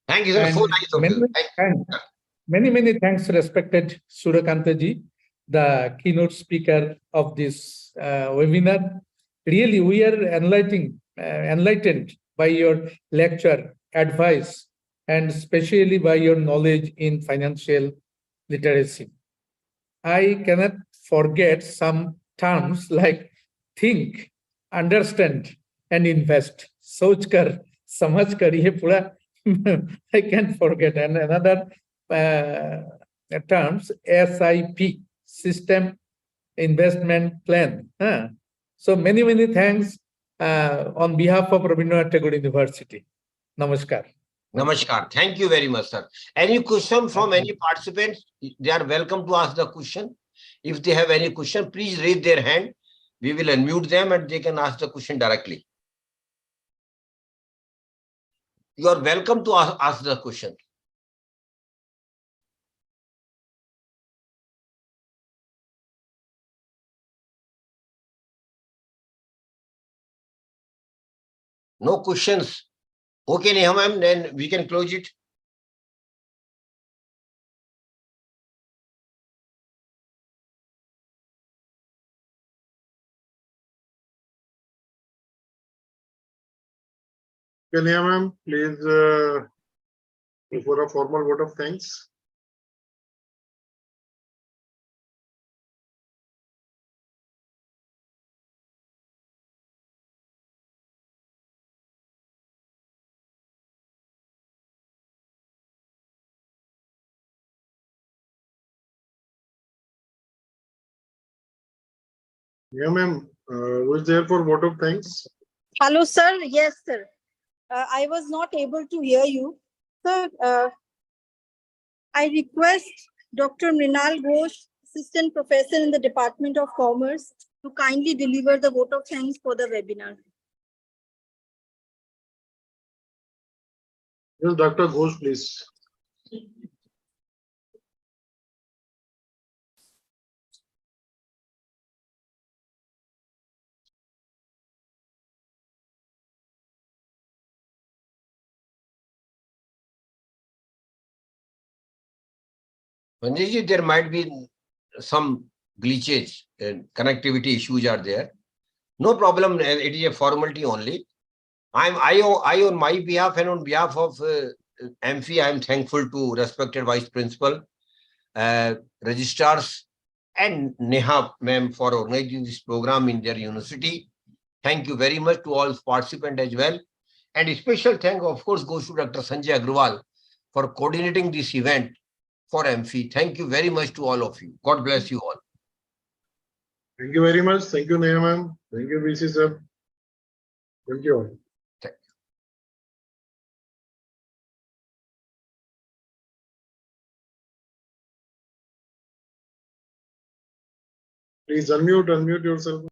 Thank you, sir. So And nice of many, you. Thank you. thanks. Many thanks, respected Surakantaji, the keynote speaker of this webinar. Really, we are enlightened by your lecture, advice, and especially by your knowledge in financial literacy. I cannot forget some terms like think, understand, and invest. सोच कर, समझ कर, ये पूरा I can't forget. And another terms, SIP, System Investment Plan. So many thanks on behalf of Rabindranath Tagore University. Namaskar. Namaskar. Thank you very much, sir. Any question from any participants? They are welcome to ask the question. If they have any question, please raise their hand. We will unmute them and they can ask the question directly. You are welcome to ask the question. No questions. Okay, Neha ma'am, then we can close it. Can you, ma'am, please for a formal vote of thanks? Yeah, ma'am. Who is there for vote of thanks? Hello, sir. Yes, sir. I was not able to hear you. Sir, I request Dr. Mrinal Ghosh, Assistant Professor in the Department of Commerce, to kindly deliver the vote of thanks for the webinar. Yes, Dr. Ghosh, please. Sanjay ji, there might be some glitches and connectivity issues are there. No problem. It is a formality only. I on my behalf and on behalf of AMFI, I am thankful to respected Vice Principal, registrars, and Neha ma'am for organizing this program in their university. Thank you very much to all participants as well. And a special thank, of course, goes to Dr. Sanjay Agarwal for coordinating this event for AMFI. Thank you very much to all of you. God bless you all. Thank you very much. Thank you, Neha, ma'am. Thank you, VC sir. Thank you all. Please unmute yourself.